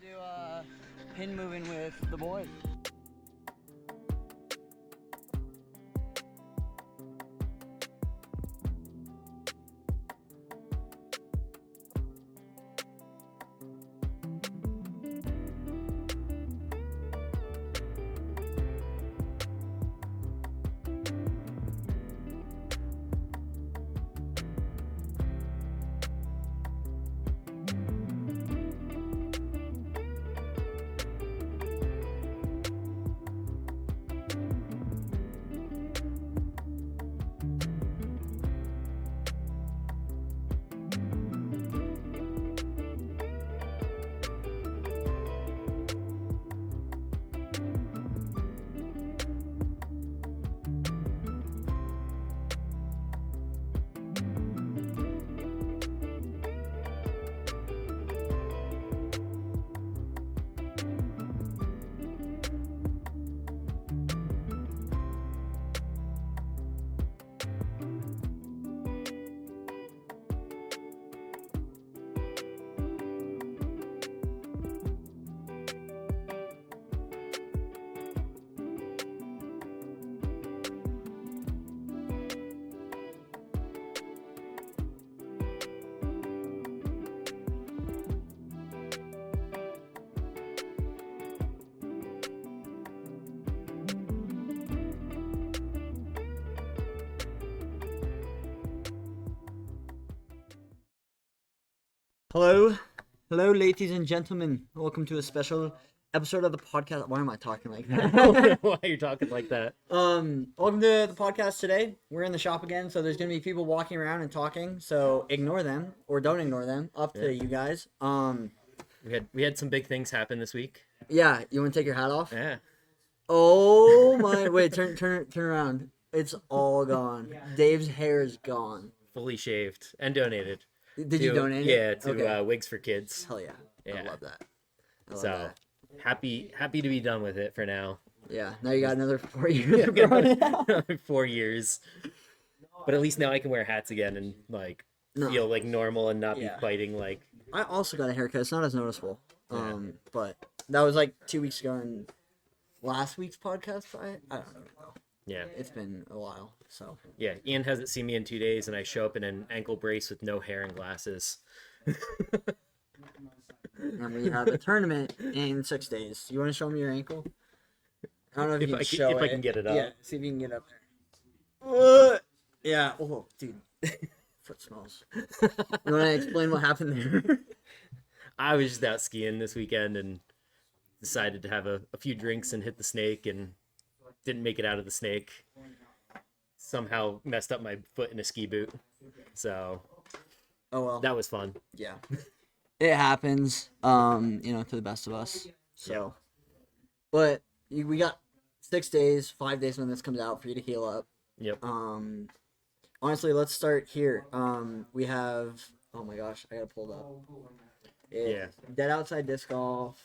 do pin moving with the boys. Hello, ladies and gentlemen. Welcome to a special episode of the podcast. Why am I talking like I don't know that? why you're talking like that. Welcome to the podcast today. We're in the shop again, so there's gonna be people walking around and talking. So ignore them or don't ignore them. Up to you guys. We had some big things happen this week. Yeah. You want to take your hat off? Yeah. Oh my! Wait, turn around. It's all gone. Dave's hair is gone. Fully shaved and donated. Did you donate it? Yeah, to Okay. Wigs for Kids. Hell yeah. I Yeah. love that. I love So that. happy to be done with it for now. Yeah. Now you got another 4 years of growing it out. 4 years. But at least now I can wear hats again and like No. feel like normal and not Yeah. be fighting like. I also got a haircut. It's not as noticeable. Yeah. But that was like 2 weeks ago, and last week's podcast. I don't even know. Yeah. It's been a while, so Yeah. Ian hasn't seen me in 2 days, and I show up in an ankle brace with no hair and glasses. and we have a tournament in 6 days. You want to show me your ankle? I don't know if you If can I can- show if it. I can get it up. Yeah, see if you can get up there. Yeah. Oh, dude, foot smells. You want to explain what happened there? I was just out skiing this weekend and decided to have a few drinks and hit the snake and didn't make it out of the snake. Somehow messed up my foot in a ski boot. So Oh well. that was fun. Yeah. It happens, to the best of us. So, but we got 6 days, 5 days when this comes out for you to heal up. Yep. Honestly, let's start here. We have, oh my gosh, I gotta pull it up. It's Dead Outside Disc Golf.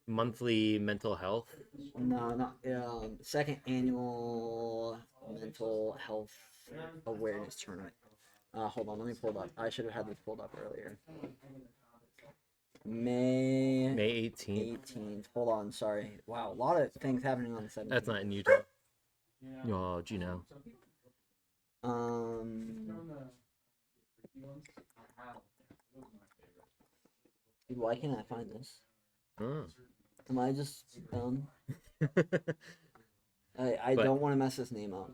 Monthly mental health. No, not second annual mental health awareness tournament. Hold on, let me pull it up. I should have had this pulled up earlier. May May 18th. 18th. Hold on, sorry. Wow, a lot of things happening on the 17th. That's not in Utah. Oh, Gino. Dude, why can't I find this? Oh. Am I just dumb? I But- don't want to mess this name up.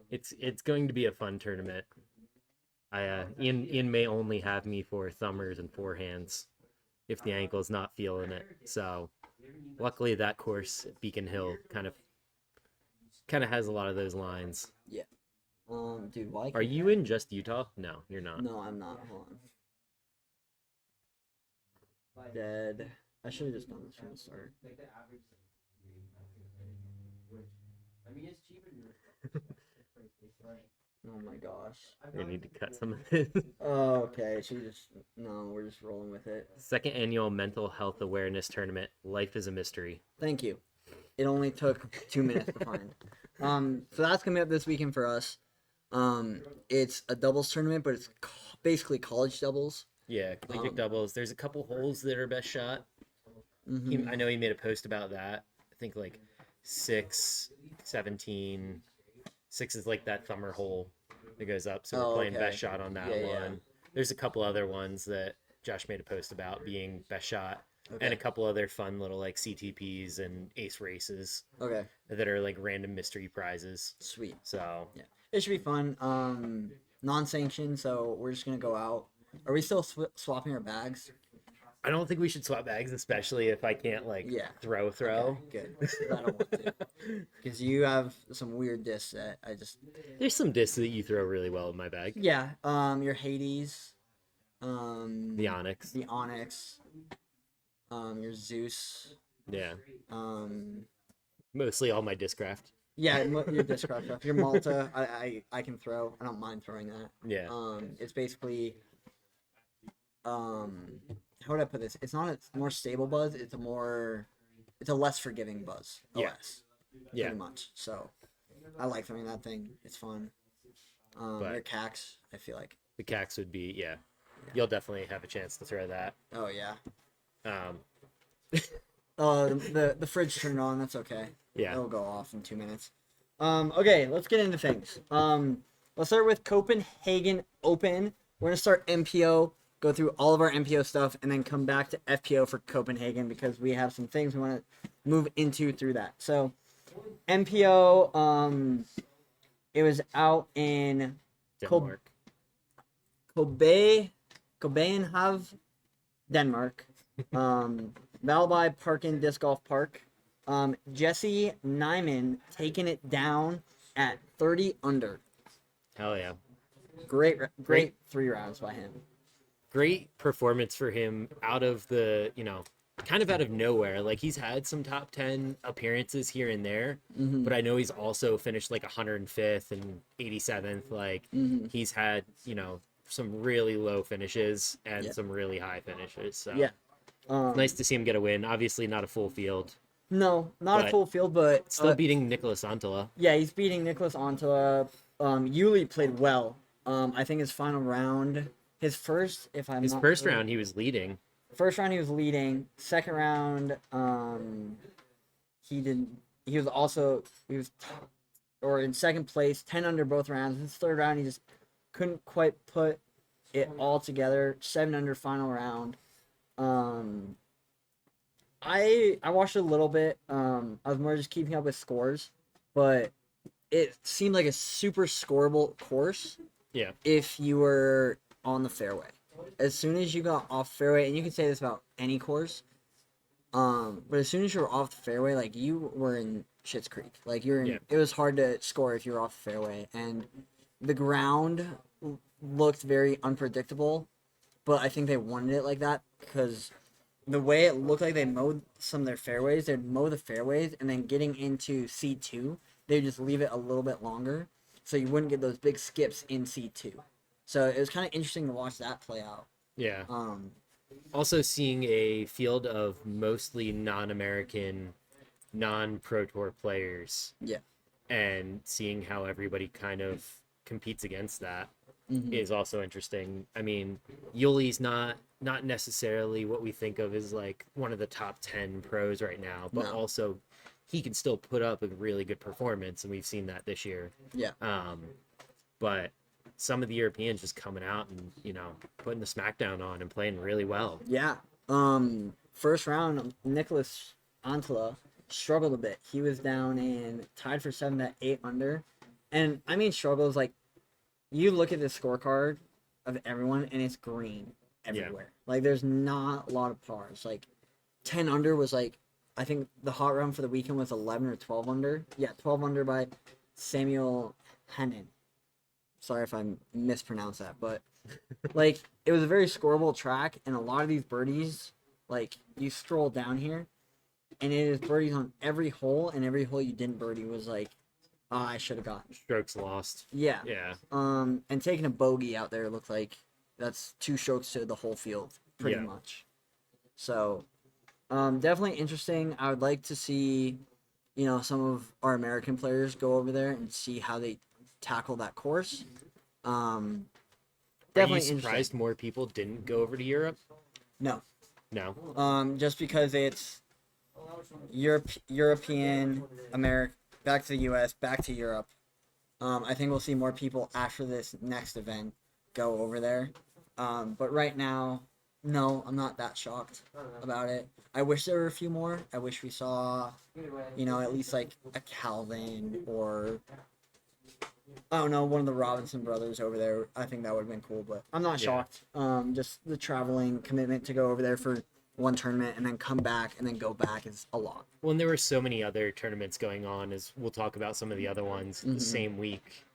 It's going to be a fun tournament. Ian may only have me for thumbers and forehands if the ankle's not feeling it. So luckily that course at Beacon Hill kind of has a lot of those lines. Yeah. Dude, why? Are you in just Utah? No, you're not. No, I'm not. Hold on. Dead. I should have just done this from the start. Oh my gosh. I need to cut some of this. Oh, okay. No, we're just rolling with it. Second annual mental health awareness tournament. Life is a mystery. Thank you. It only took 2 minutes to find. So that's coming up this weekend for us. It's a doubles tournament, but it's basically college doubles. Yeah, collegiate doubles. There's a couple holes that are best shot. Mhm. I know he made a post about that. I think like 6, 17. 6 is like that thumber hole that goes up. So we're Oh, playing best okay. shot on that Yeah, yeah. one. There's a couple other ones that Josh made a post about being best shot, and a Okay. couple other fun little like CTPs and ace races Okay. that are like random mystery prizes. Sweet. So Yeah. It should be fun. Non-sanctioned, so we're just gonna go out. Are we still swapping our bags? I don't think we should swap bags, especially if I can't like Yeah. throw. Okay, good. 'Cause I don't want to. Because you have some weird discs that I just. There's some discs that you throw really well in my bag. Yeah. Your Hades. The Onyx. The Onyx. Your Zeus. Yeah. Um. Mostly all my Discraft. Yeah, your Discraft stuff. Your Malta, I can throw. I don't mind throwing that. Yeah. It's basically. How would I put this? It's not a more stable buzz. It's a less forgiving buzz. Yeah. OS. Yeah. Pretty much. So, I like throwing that thing. It's fun. But- Your Cax, I feel like. The Cax would be, yeah. You'll definitely have a chance to throw that. Oh yeah. Um, The fridge turned on. That's okay. yeah. It'll go off in 2 minutes. Okay, let's get into things. Let's start with Copenhagen Open. We're gonna start MPO, go through all of our MPO stuff, and then come back to FPO for Copenhagen because we have some things we want to move into through that. So, MPO, it was out in Denmark. Copenhagen, Denmark. Valby Parken Disc Golf Park. Jesse Nyman taking it down at 30 under. Hell yeah. Great 3 rounds by him. Great performance for him out of the, kind of out of nowhere. Like he's had some top 10 appearances here and there, but I know he's also finished like 105th and 87th. Like he's had, some really low finishes and some really high finishes. So Yeah. nice to see him get a win. Obviously not a full field. No, not a But full field, but Still beating Nicholas Antala. yeah, he's beating Nicholas Antala. Yuli played well. I think his final round, his first Round he was leading. First round he was leading. Second round, he was or in second place, 10 under both rounds. His third round he just couldn't quite put it all together. 7 under final round. I watched a little bit. I was more just keeping up with scores, but it seemed like a super scoreable course. Yeah. If you were on the fairway, as soon as you got off fairway, and you can say this about any course, but as soon as you were off the fairway, like you were in Schitt's Creek. Like it was hard to score if you were off the fairway, and the ground looked very unpredictable. But I think they wanted it like that because the way it looked like they mowed some of their fairways, they'd mow the fairways, and then getting into C2, they'd just leave it a little bit longer, so you wouldn't get those big skips in C2. So it was kind of interesting to watch that play out. Yeah. Also seeing a field of mostly non-American, non-Pro Tour players. Yeah. And seeing how everybody kind of competes against that is also interesting. I mean, Yuli's not necessarily what we think of as like one of the top 10 pros right now, but also he can still put up a really good performance, and we've seen that this year. Yeah. But some of the Europeans just coming out and, putting the smackdown on and playing really well. Yeah. First round, Nicholas Antala struggled a bit. He was down in tied for 7th at 8 under. And I mean struggles, like you look at the scorecard of everyone and it's green everywhere. Like there's not a lot of pars. Like 10 under was like, I think the hot round for the weekend was 11 or 12 under. Yeah, 12 under by Samuel Hennen. Sorry if I mispronounced that, but like it was a very scoreable track, and a lot of these birdies, like you stroll down here, and it is birdies on every hole, and every hole you didn't birdie was like, oh, I should have gotten. Strokes lost. Yeah. Yeah. And taking a bogey out there looked like that's 2 strokes to the whole field, pretty much. So, definitely interesting. I would like to see, some of our American players go over there and see how they tackle that course. Definitely you surprised more people didn't go over to Europe? No. No. Just because it's European, America, back to the U.S., back to Europe. I think we'll see more people after this next event go over there. But right now, no, I'm not that shocked about it. I wish there were a few more. I wish we saw, at least like a Calvin or I don't know, one of the Robinson brothers over there. I think that would have been cool, but I'm not Yeah. shocked. Just the traveling commitment to go over there for one tournament and then come back and then go back is a lot. Well, and there were so many other tournaments going on, as we'll talk about some of the other ones the same week.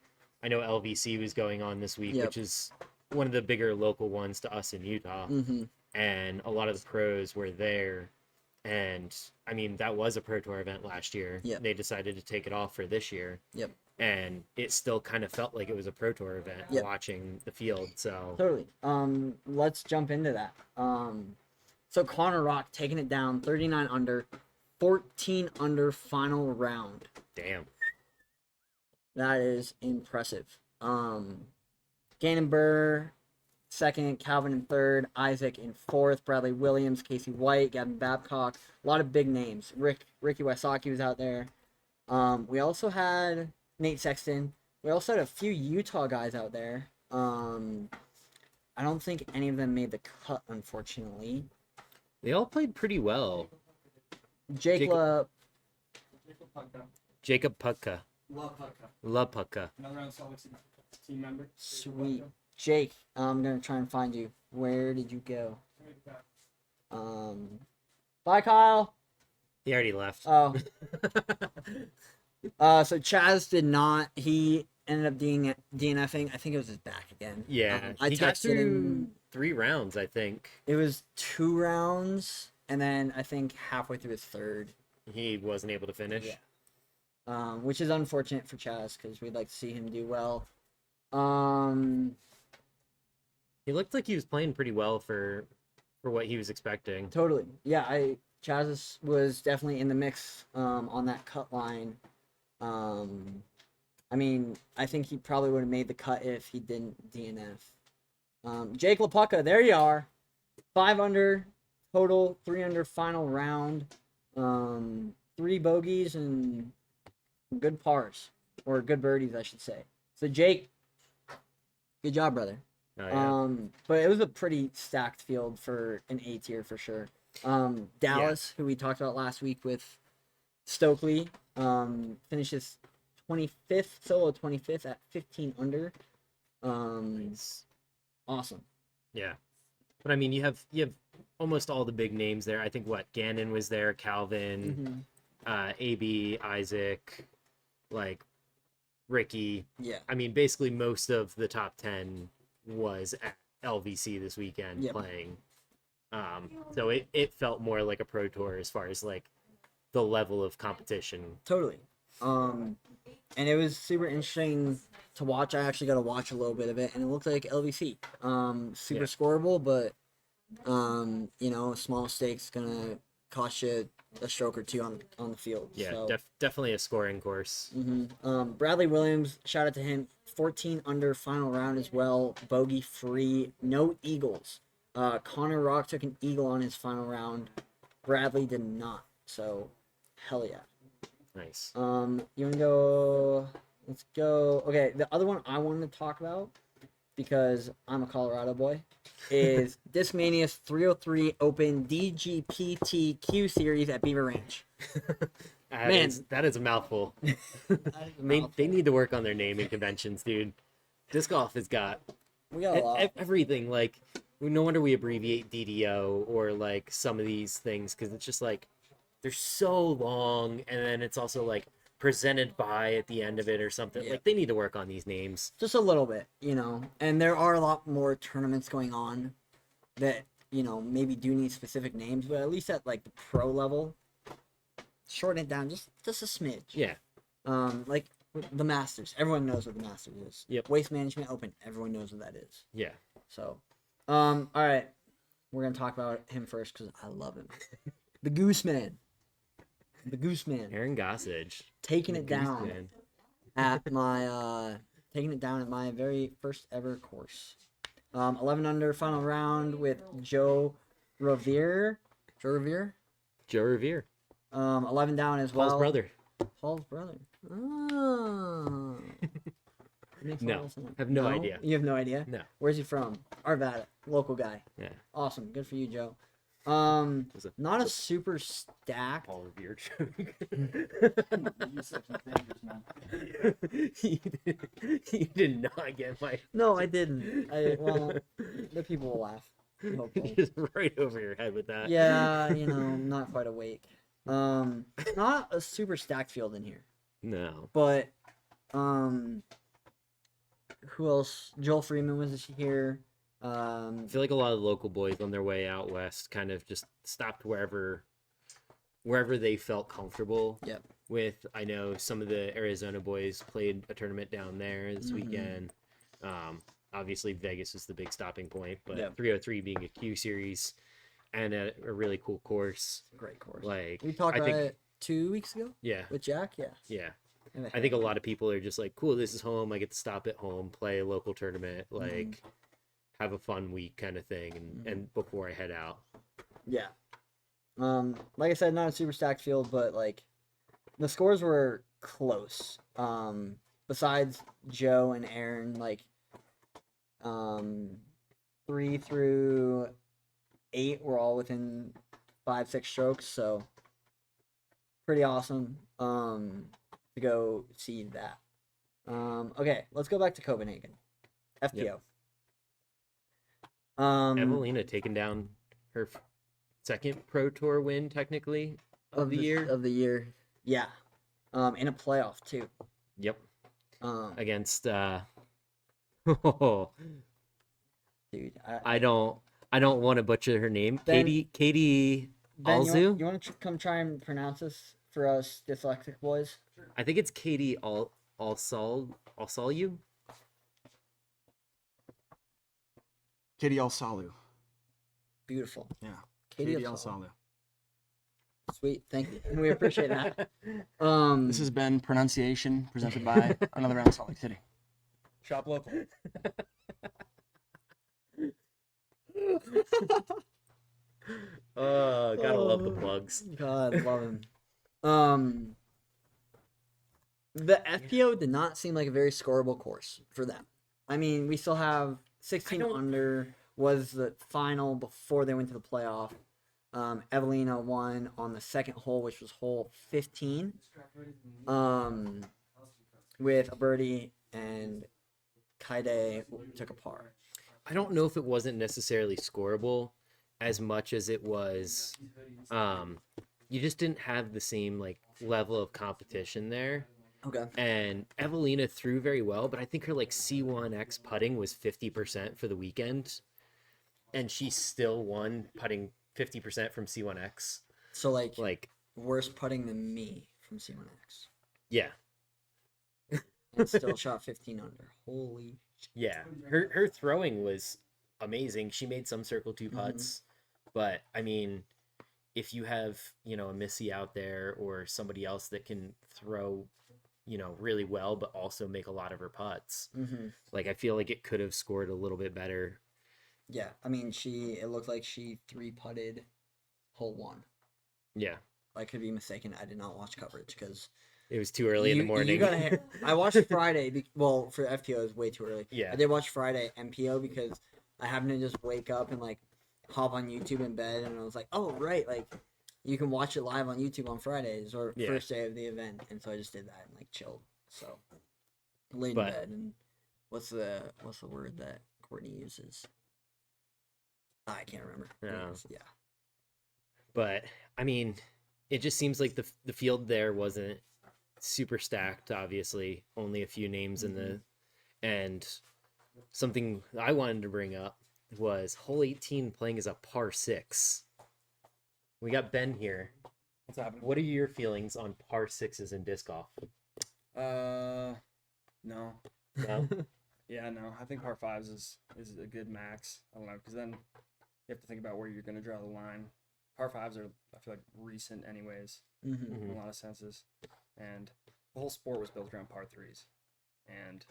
I know LVC was going on this week, Yep. which is one of the bigger local ones to us in Utah. And a lot of the pros were there. And I mean, that was a Pro Tour event last year. Yep. They decided to take it off for this year. Yep. And it still kind of felt like it was a Pro Tour event Yep. watching the field. So Totally. Let's jump into that. So Connor Rock taking it down 39 under, 14 under final round. damn. That is impressive. Gannon Burr, second, Calvin in third, Isaac in fourth, Bradley Williams, Casey White, Gavin Babcock, a lot of big names. Ricky Wysocki was out there. We also had Nate Sexton. We also had a few Utah guys out there. I don't think any of them made the cut, unfortunately. They all played pretty well. Jacob Jacob Putka. La Putka. Another on Salt Lake City team member. Sweet. Jake, I'm gonna try and find you. Where did you go? Bye, Kyle. He already left. Oh. So Chaz did not. He ended up DNFing. I think it was his back again. Yeah, I he got texted through him. 3 rounds, I think. It was 2 rounds, and then I think halfway through his third. He wasn't able to finish. Yeah. Which is unfortunate for Chaz because we'd like to see him do well. He looked like he was playing pretty well for what he was expecting. Totally. Yeah, Chaz was definitely in the mix on that cut line. I mean, I think he probably would have made the cut if he didn't DNF. Jake LaPucca, there you are. 5 under total, 3 under final round. 3 bogeys and good pars, or good birdies, I should say. So Jake, good job, brother. Oh, yeah. But it was a pretty stacked field for an A tier for sure. Dallas, who we talked about last week with Stokely, finishes 25th, solo 25th at 15 under. Nice. Awesome. Yeah. But I mean, you have almost all the big names there. I think Gannon was there, Calvin, AB, Isaac, like Ricky. Yeah. I mean, basically most of the top 10 was at LVC this weekend playing. So it felt more like a Pro Tour as far as like the level of competition. Totally. And it was super interesting to watch. I actually got to watch a little bit of it, and it looked like LVC. Super scoreable, but small mistakes gonna cost you a stroke or two on the field. Yeah, so. definitely a scoring course. Bradley Williams, shout out to him. 14 under final round as well. Bogey free, no eagles. Connor Rock took an eagle on his final round. Bradley did not. So, hell yeah. Nice. You want to go? Let's go. Okay, the other one I wanted to talk about, because I'm a Colorado boy, is Discmania's 303 Open DGPTQ Series at Beaver Ranch. That is a mouthful. They need to work on their naming conventions, dude. Disc golf has got We got a lot. everything. Like, no wonder we abbreviate DDO or like some of these things, because it's just like they're so long, and then it's also like presented by at the end of it or something. Yeah. Like, they need to work on these names. Just a little bit, and there are a lot more tournaments going on that, maybe do need specific names, but at least at like the pro level, shorten it down just a smidge. Yeah. Like the Masters, everyone knows what the Masters is. Yep. Waste Management Open, everyone knows what that is. Yeah. So, all right, we're gonna talk about him first because I love him. The Gooseman. The Gooseman. Aaron Gossage. Taking the it down Gooseman. at my very first ever course. 11 under final round with Joe Revere. Joe Revere. Joe Revere, 11 down as well. Paul's brother. Paul's brother. Oh. Makes a lot No, of sense. have no idea. You have no idea? No. Where's he from? Arvada. Local guy. Yeah. Awesome. Good for you, Joe. Was it Not a super stacked. Paul Revere joke? You said some fingers, man. you did not get my No, I didn't. Well, the people will laugh. Hopefully. just right over your head with that. Yeah, I'm not quite awake. Not a super stacked field in here, No. but who else? Joel Freeman was here. I feel like a lot of the local boys on their way out west kind of just stopped wherever they felt comfortable. Yep. With, I know some of the Arizona boys played a tournament down there this weekend. Obviously Vegas is the big stopping point, but Yep. 303 being a Q series and a really cool course. Great course. Like We talked I about think, it 2 weeks ago yeah, with Jack. Yeah. yeah. And I think a lot of people are just like, cool, this is home. I get to stop at home, play a local tournament, like have a fun week kind of thing, and before I head out. Yeah. Like I said, not a super stacked field, but like the scores were close. Besides Joe and Aaron, like 3 through 8 were all within 5-6 strokes, so pretty awesome. To go see that. Okay, let's go back to Copenhagen. FPO. Evelina taking down her second Pro Tour win, technically, of the year. Of the year. Yeah. In a playoff too. Yep. Um, Against dude, I don't want to butcher her name. Ben- Katie Ben, Alzu. you want to come try and pronounce this for us dyslexic boys? I think it's Katie Alsalu. Katie Alsalu. Beautiful. Yeah. Katie Katie Alsalu. Alsalu. Sweet, thank you. We appreciate that. This has been Pronunciation presented by Another Round Salt Lake City. Shop local. Oh, gotta love the plugs. God, love him. The FPO did not seem like a very scoreable course for them. I mean, we still have 16 don't- under was the final before they went to the playoff. Evelina won on the second hole, which was hole 15, with a birdie, and Kaide took a par. I don't know if it wasn't necessarily scoreable as much as it was you just didn't have the same like level of competition there. Okay. And Evelina threw very well, but I think her like C1X putting was 50% for the weekend. And she still won putting 50% from C1X. So like Like, worse putting than me from C1X, yeah. and still shot 15 under. Holy. Yeah. Her throwing was amazing. She made some circle two putts. But I mean, if you have, a Missy out there or somebody else that can throw, really well, but also make a lot of her putts, like I feel like it could have scored a little bit better. Yeah, I mean, it looked like she 3-putted hole 1. Yeah. I could be mistaken. I did not watch coverage because It was too early in the morning. I watched Friday. Well, for FPO, it was way too early. Yeah. I did watch Friday MPO because I happened to just wake up and like hop on YouTube in bed, and I was like, oh right, like you can watch it live on YouTube on Fridays or Yeah. first day of the event, and so I just did that and like chilled. So laid But- in bed, and what's the word that Courtney uses? I can't remember. No. Yeah. But I mean, it just seems like the field there wasn't super stacked. Obviously, only a few names in the, and something I wanted to bring up was hole 18 playing as a par 6. We got Ben here. What's happening? What are your feelings on par 6s in disc golf? No. No? Yeah, no. I think par 5s is a good max. I don't know, because then you have to think about where you're going to draw the line. Par 5s are, I feel like, recent anyways, Mm-hmm. in a lot of senses. And the whole sport was built around par 3s. And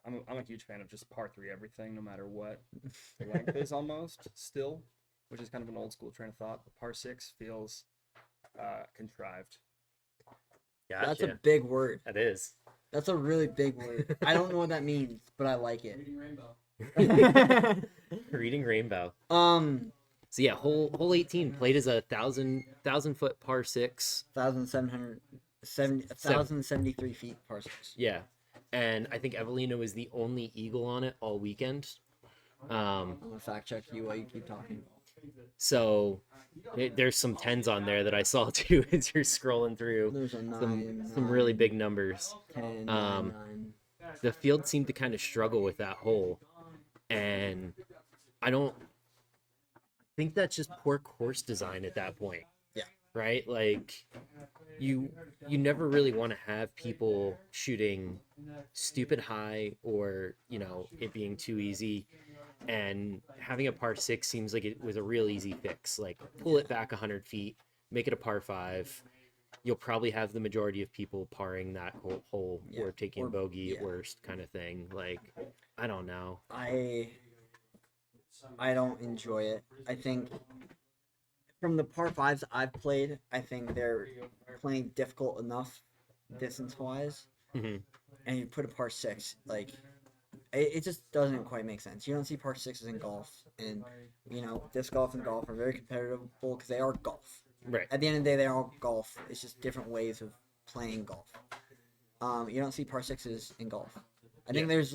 I'm a huge fan of just par three everything, no matter what the length is almost still, which is kind of an old school train of thought. But par six feels contrived. Gotcha. That's a big word. That is. That's a really big word. I don't know what that means, but I like it. Reading Rainbow. Um, So yeah, hole 18 played as a 1,000 foot par six. 1,073 feet par six. Yeah, and I think Evelina was the only eagle on it all weekend. I'm gonna fact check you while you keep talking. So there's some tens on there that I saw too as you're scrolling through. There's a Some really big numbers. 10, Um, 9. The field seemed to kind of struggle with that hole, and I think that's just poor course design at that point. Yeah. Right? Like you never really want to have people shooting stupid high or, it being too easy. And having a par six seems like it was a real easy fix. Like pull it back 100 feet, make it a par five. You'll probably have the majority of people parring that hole Yeah, or taking or- bogey at yeah. worst kind of thing. Like, I don't know. I don't enjoy it. I think from the par fives I've played, I think they're playing difficult enough distance wise. Hmm. And you put a par six, like it just doesn't quite make sense. You don't see par sixes in golf, and disc golf and golf are very competitive because they are golf. Right. At the end of the day, they're all golf. It's just different ways of playing golf. You don't see par sixes in golf. I think there is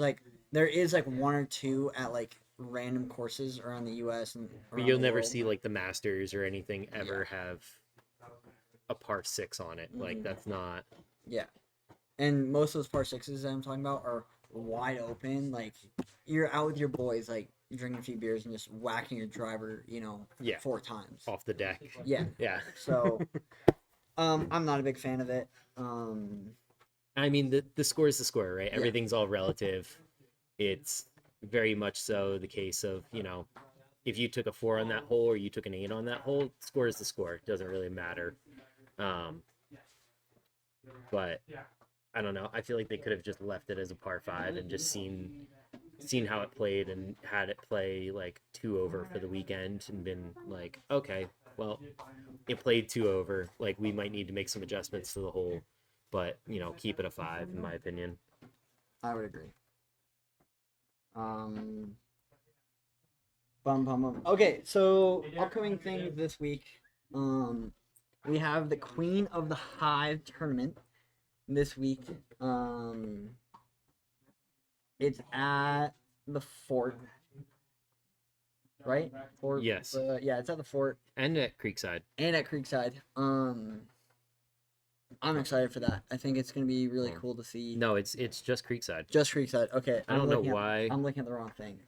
one or two at random courses around the U.S. and But around you'll the never world. see like the Masters or anything ever have a par six on it. Like that's not. Yeah, and most of those par sixes that I'm talking about are wide open. Like you're out with your boys, like drinking a few beers and just whacking your driver, Yeah. 4 times. Off the deck. Yeah. Yeah. So, I'm not a big fan of it. I mean, the score is the score, right? Yeah. Everything's all relative. It's very much so the case of, if you took a 4 on that hole or you took an 8 on that hole, score is the score. It doesn't really matter. But I don't know. I feel like they could have just left it as a par 5 and just seen how it played and had it play like 2 over for the weekend and been like, okay, well, it played 2 over. Like we might need to make some adjustments to the hole, but keep it a 5 in my opinion. I would agree. Bum. Okay, so upcoming things this week. We have the Queen of the Hive tournament this week. It's at the fort, right? Fort. Yes. Yeah, it's at the fort And at Creekside. and at Creekside. I'm excited for that. I think it's gonna be really cool to see. No, it's just Creekside. Just Creekside. Okay. I don't know why. I'm looking at the wrong thing.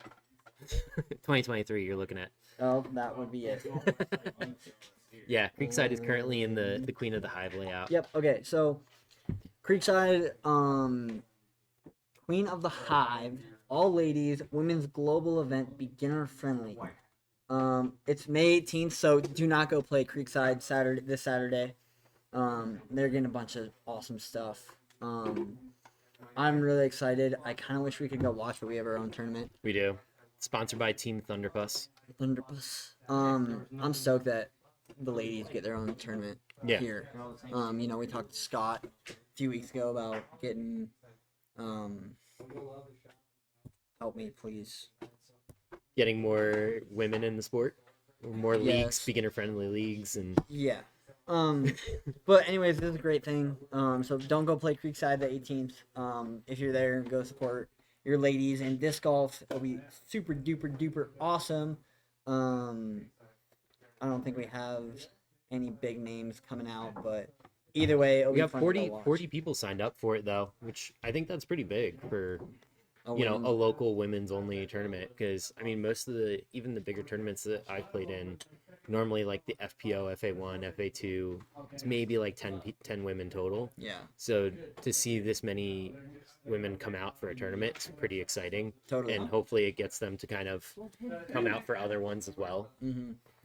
2023 you're looking at. Oh, that would be it. Yeah, Creekside is currently in the Queen of the Hive layout. Yep. Okay. So, Creekside, Queen of the Hive, all ladies, women's global event, beginner friendly. It's May 18th, so do not go play Creekside this Saturday. They're getting a bunch of awesome stuff. I'm really excited. I kind of wish we could go watch, but we have our own tournament. We do. Sponsored by Team Thunderpuss. Thunderpuss. I'm stoked that the ladies get their own tournament here. We talked to Scott a few weeks ago about getting, help me please. Getting more women in the sport. More leagues, Yes. beginner friendly leagues, and Yeah. But anyways, this is a great thing. So don't go play Creekside the 18th. If you're there, go support your ladies and disc golf. It'll be super duper duper awesome. I don't think we have any big names coming out, but either way, it'll we be have fun to go 40 watch. people signed up for it though, which I think that's pretty big for A a win. local women's only tournament. Because I mean, most of even the bigger tournaments that I've played in, normally like the FPO, FA1, FA2, it's maybe like 10 women total. Yeah, So to see this many women come out for a tournament is pretty exciting. totally. And hopefully it gets them to kind of come out for other ones as well.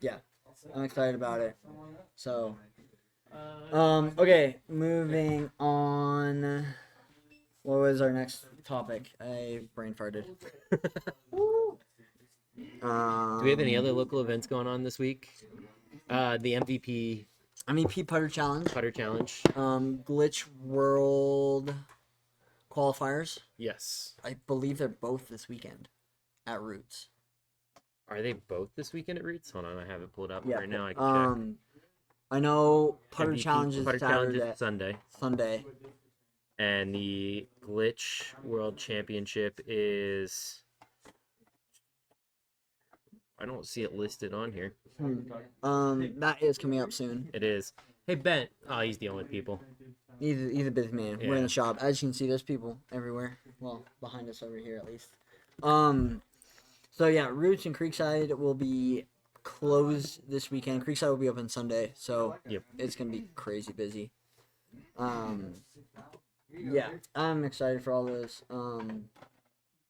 Yeah, I'm excited about it. So, okay, moving on. What was our next topic? I brain farted. Do we have any other local events going on this week? The MVP MEP Putter Challenge. Putter Challenge. Glitch World qualifiers. Yes. I believe they're both this weekend at Roots. Are they both this weekend at Roots? Hold on, I have it pulled up Yeah. right now. I can check. I know Putter MVP Challenge is Putter Challenge Saturday, is Sunday, Sunday. and the Glitch World Championship is. I don't see it listed on here. That is coming up soon. It is. Hey, Ben. Oh, he's dealing with people. He's a busy man. We're in Yeah. the shop. As you can see, there's people everywhere. Well, behind us over here at least. So yeah, Roots and Creekside will be closed this weekend. Creekside will be open Sunday, so Yep. it's gonna be crazy busy. Yeah, I'm excited for all those.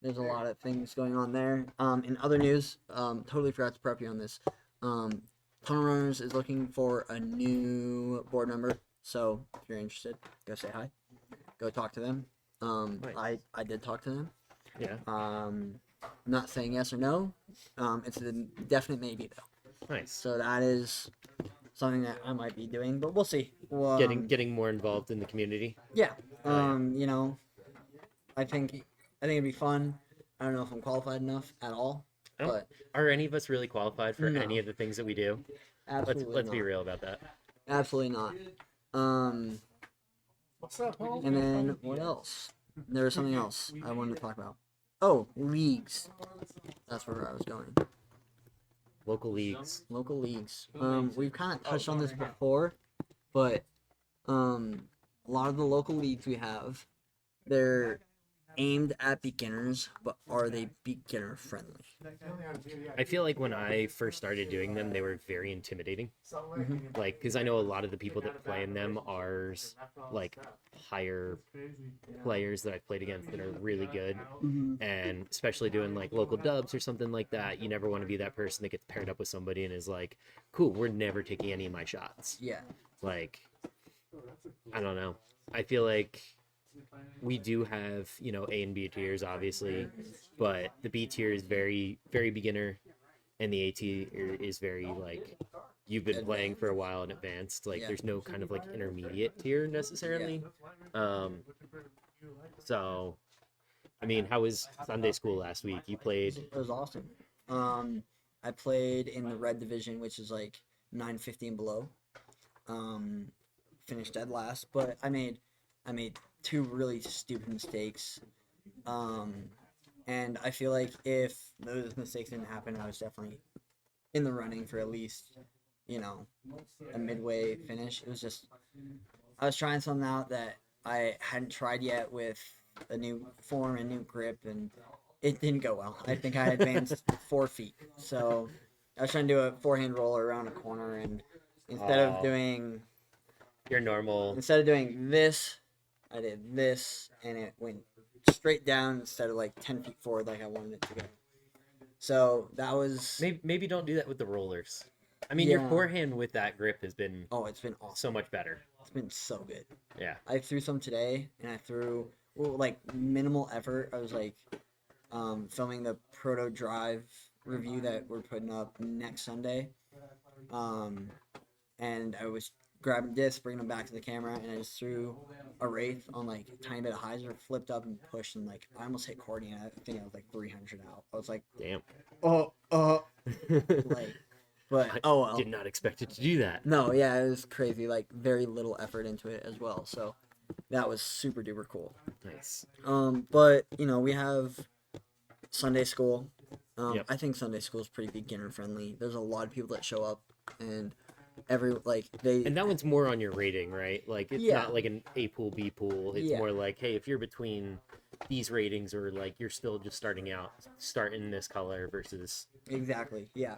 There's a lot of things going on there. In other news, totally forgot to prep you on this. Tunnel Runners is looking for a new board member. So if you're interested, go say hi. Go talk to them. Nice. I did talk to them. Yeah. Not saying yes or no. It's a definite maybe though. Nice. So that is something that I might be doing, but we'll see. Well, Getting more involved in the community. yeah. You know, I think it'd be fun. I don't know if I'm qualified enough at all, I don't- but Are any of us really qualified for No. any of the things that we do? absolutely Let's not. be real about that. Absolutely not. What's up, homie? And then what else? There was something else I wanted to talk about. Oh, leagues. That's where I was going. Local leagues. Local leagues. We've kind of touched on this before, but a lot of the local leagues we have, they're aimed at beginners, but are they beginner friendly? I feel like when I first started doing them, they were very intimidating. Like, because I know a lot of the people that play in them are like higher players that I've played against that are really good. And especially doing like local dubs or something like that, you never want to be that person that gets paired up with somebody and is like, cool, we're never taking any of my shots. Yeah. Like, I don't know. I feel like we do have, you know, A and B tiers, obviously, but the B tier is very, very beginner, and the A tier is very, like, you've been playing for a while and advanced. Like, Yeah. there's no kind of, like, intermediate tier necessarily. So, I mean, how was Sunday school last week? You played. It was awesome. I played in the red division, which is like 950 and below. Finished dead last, but I made two really stupid mistakes. And I feel like if those mistakes didn't happen, I was definitely in the running for at least, you know, a midway finish. It was just I was trying something out that I hadn't tried yet with a new form and new grip, and it didn't go well. I think I advanced 4 feet. So I was trying to do a forehand roller around a corner, and instead of Oh. doing Your normal. this, I did this, and it went straight down instead of like 10 feet forward like I wanted it to go. So that was Maybe don't do that with the rollers. I mean, your Yeah. forehand with that grip has been it's been awesome. so much better. It's been so good. Yeah. I threw some today, and I threw like minimal effort. I was like filming the Proto Drive review that we're putting up next Sunday, and I was grabbing discs, bringing them back to the camera, and I just threw a wraith on like a tiny bit of hyzer, flipped up and pushed, and like I almost hit Courtney, and I think I was like 300 out. I was like, Damn. like, but I oh well. Did not expect it to do that. No, yeah, it was crazy. Like very little effort into it as well. So that was super duper cool. Nice. But you know, we have Sunday school. Yep. I think Sunday school is pretty beginner friendly. There's a lot of people that show up, and they And that one's more on your rating, right? Like it's Yeah. not like an A pool, B pool. It's Yeah. more like, hey, if you're between these ratings or like you're still just starting out, start in this color versus exactly, yeah.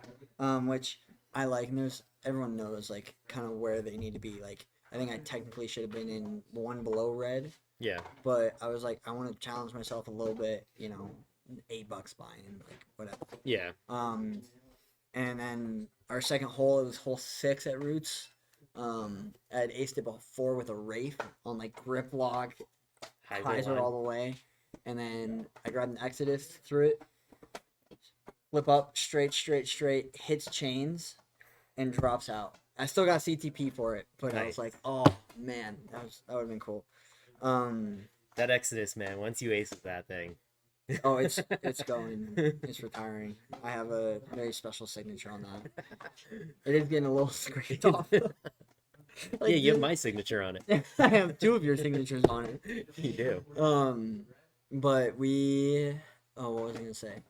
Which I like, and everyone knows like kind of where they need to be. Like I think I technically should have been in one below red, yeah. but I was like I want to challenge myself a little bit. You know, $8 buying, like whatever. Yeah. And then our second hole, it was hole 6 at Roots. I had aced it before with a Wraith on like grip lock, hyzer line. all the way, and then I grab an Exodus through it, flip up straight, hits chains, and drops out. I still got CTP for it, but I was like, Nice. oh man, that would have been cool. That Exodus, man, once you ace that thing. Oh, it's going. It's retiring. I have a very special signature on that. It is getting a little scraped off. Yeah, you have my signature on it. I have 2 of your signatures on it. You do. But we. Oh, what was I gonna say?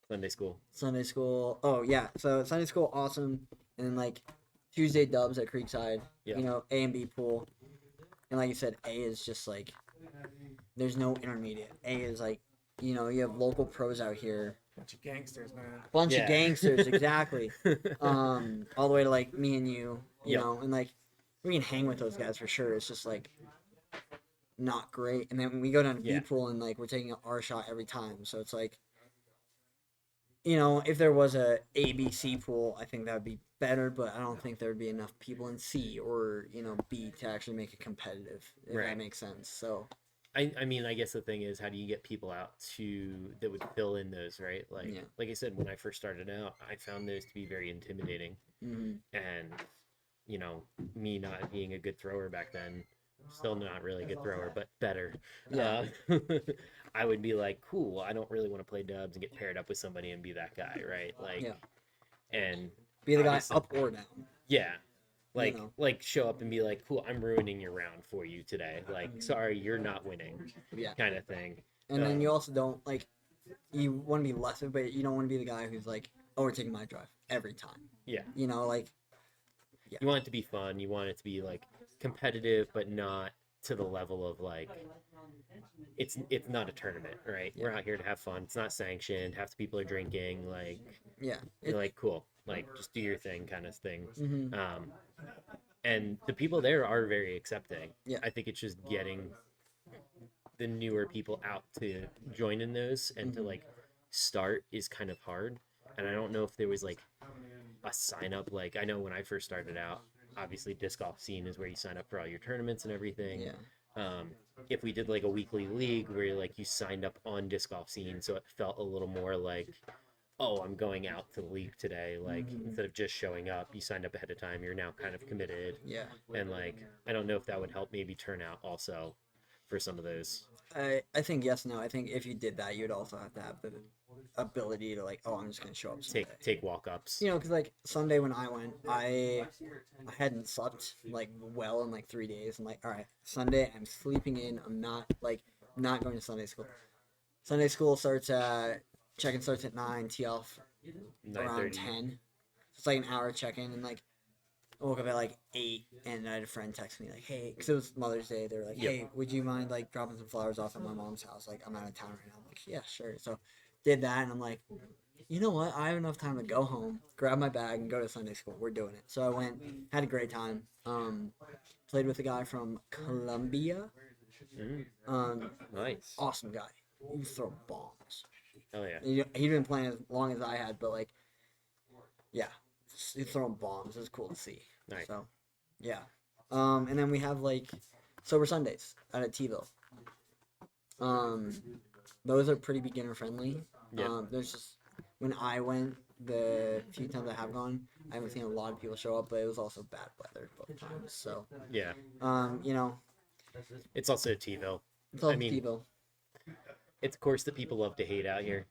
Sunday school. Sunday school. Oh yeah. So Sunday school, awesome. And then like Tuesday dubs at Creekside. Yeah. You know, A and B pool. And like you said, A is just like there's no intermediate. A is like, you know, you have local pros out here. Bunch of gangsters, man. Bunch Yeah. of gangsters, exactly. All the way to like me and you Yep. know, and like we can hang with those guys for sure. It's just like not great. And then when we go down to Yeah. B pool and like we're taking an R shot every time. So it's like, you know, if there was a ABC pool, I think that would be better, but I don't think there would be enough people in C or, you know, B to actually make it competitive, if Right. that makes sense. So I mean, I guess the thing is, how do you get people out that would fill in those, right? Like, Yeah. like I said, when I first started out, I found those to be very intimidating. mhm. And, you know, me not being a good thrower back then, still not really a good thrower, but better. Yeah. I would be like, cool, I don't really want to play dubs and get paired up with somebody and be that guy, right? Like, Yeah. and Be the guy Obviously. up or down. yeah, like, know. like show up and be like, cool, I'm ruining your round for you today. Like, sorry, you're not winning, Yeah. kind of thing. And then Um, you also don't like you want to be less of, but you don't want to be the guy who's like, "Oh, we're taking my drive every time." Yeah. You know, like You want it to be fun. You want it to be like competitive, but not to the level of like it's not a tournament, right? We're out here to have fun. It's not sanctioned. Half the people are drinking. Like yeah, you're like cool, like just do your thing, kind of thing. mhm. And the people there are very accepting. Yeah. I think it's just getting the newer people out to join in those and to like start is kind of hard. And I don't know if there was like a sign up. Like I know when I first started out, obviously disc golf scene is where you sign up for all your tournaments and everything. Yeah. If we did like a weekly league where like you signed up on disc golf scene, so it felt a little more like, oh, I'm going out to the league today. Like instead of just showing up, you signed up ahead of time. You're now kind of committed. Yeah. And like I don't know if that would help maybe turn out also for some of those. I think yes, no. I think if you did that, you'd also have to have the ability to like, oh, I'm just gonna show up Sunday. Take walk ups. You know, because like Sunday when I went, I hadn't slept like well in like 3 days. I'm like, all right, Sunday I'm sleeping in. I'm not going to Sunday school. Sunday school starts at check-in starts at 9. Tee off around 9:30. 10. It's like an hour check-in, and like I woke up at like 8, and I had a friend text me like, hey, because it was Mother's Day. They were like, Yep. hey, would you mind like dropping some flowers off at my mom's house? Like I'm out of town right now. I'm like, yeah, sure. So did that, and I'm like, you know what? I have enough time to go home, grab my bag, and go to Sunday school. We're doing it. So I went, had a great time. Played with a guy from Colombia. Nice. Awesome guy. He throw bombs. Oh yeah. He'd been playing as long as I had, but like, yeah, he's throwing bombs. It was cool to see. Nice. So, yeah. And then we have like Sober Sundays out at T-ville. Those are pretty beginner friendly. Yeah. There's just when I went, the few times I have gone, I haven't seen a lot of people show up, but it was also bad weather both times. So, Yeah. you know, It's also T-ville. it's all I mean- T-ville. It's a course that people love to hate out here.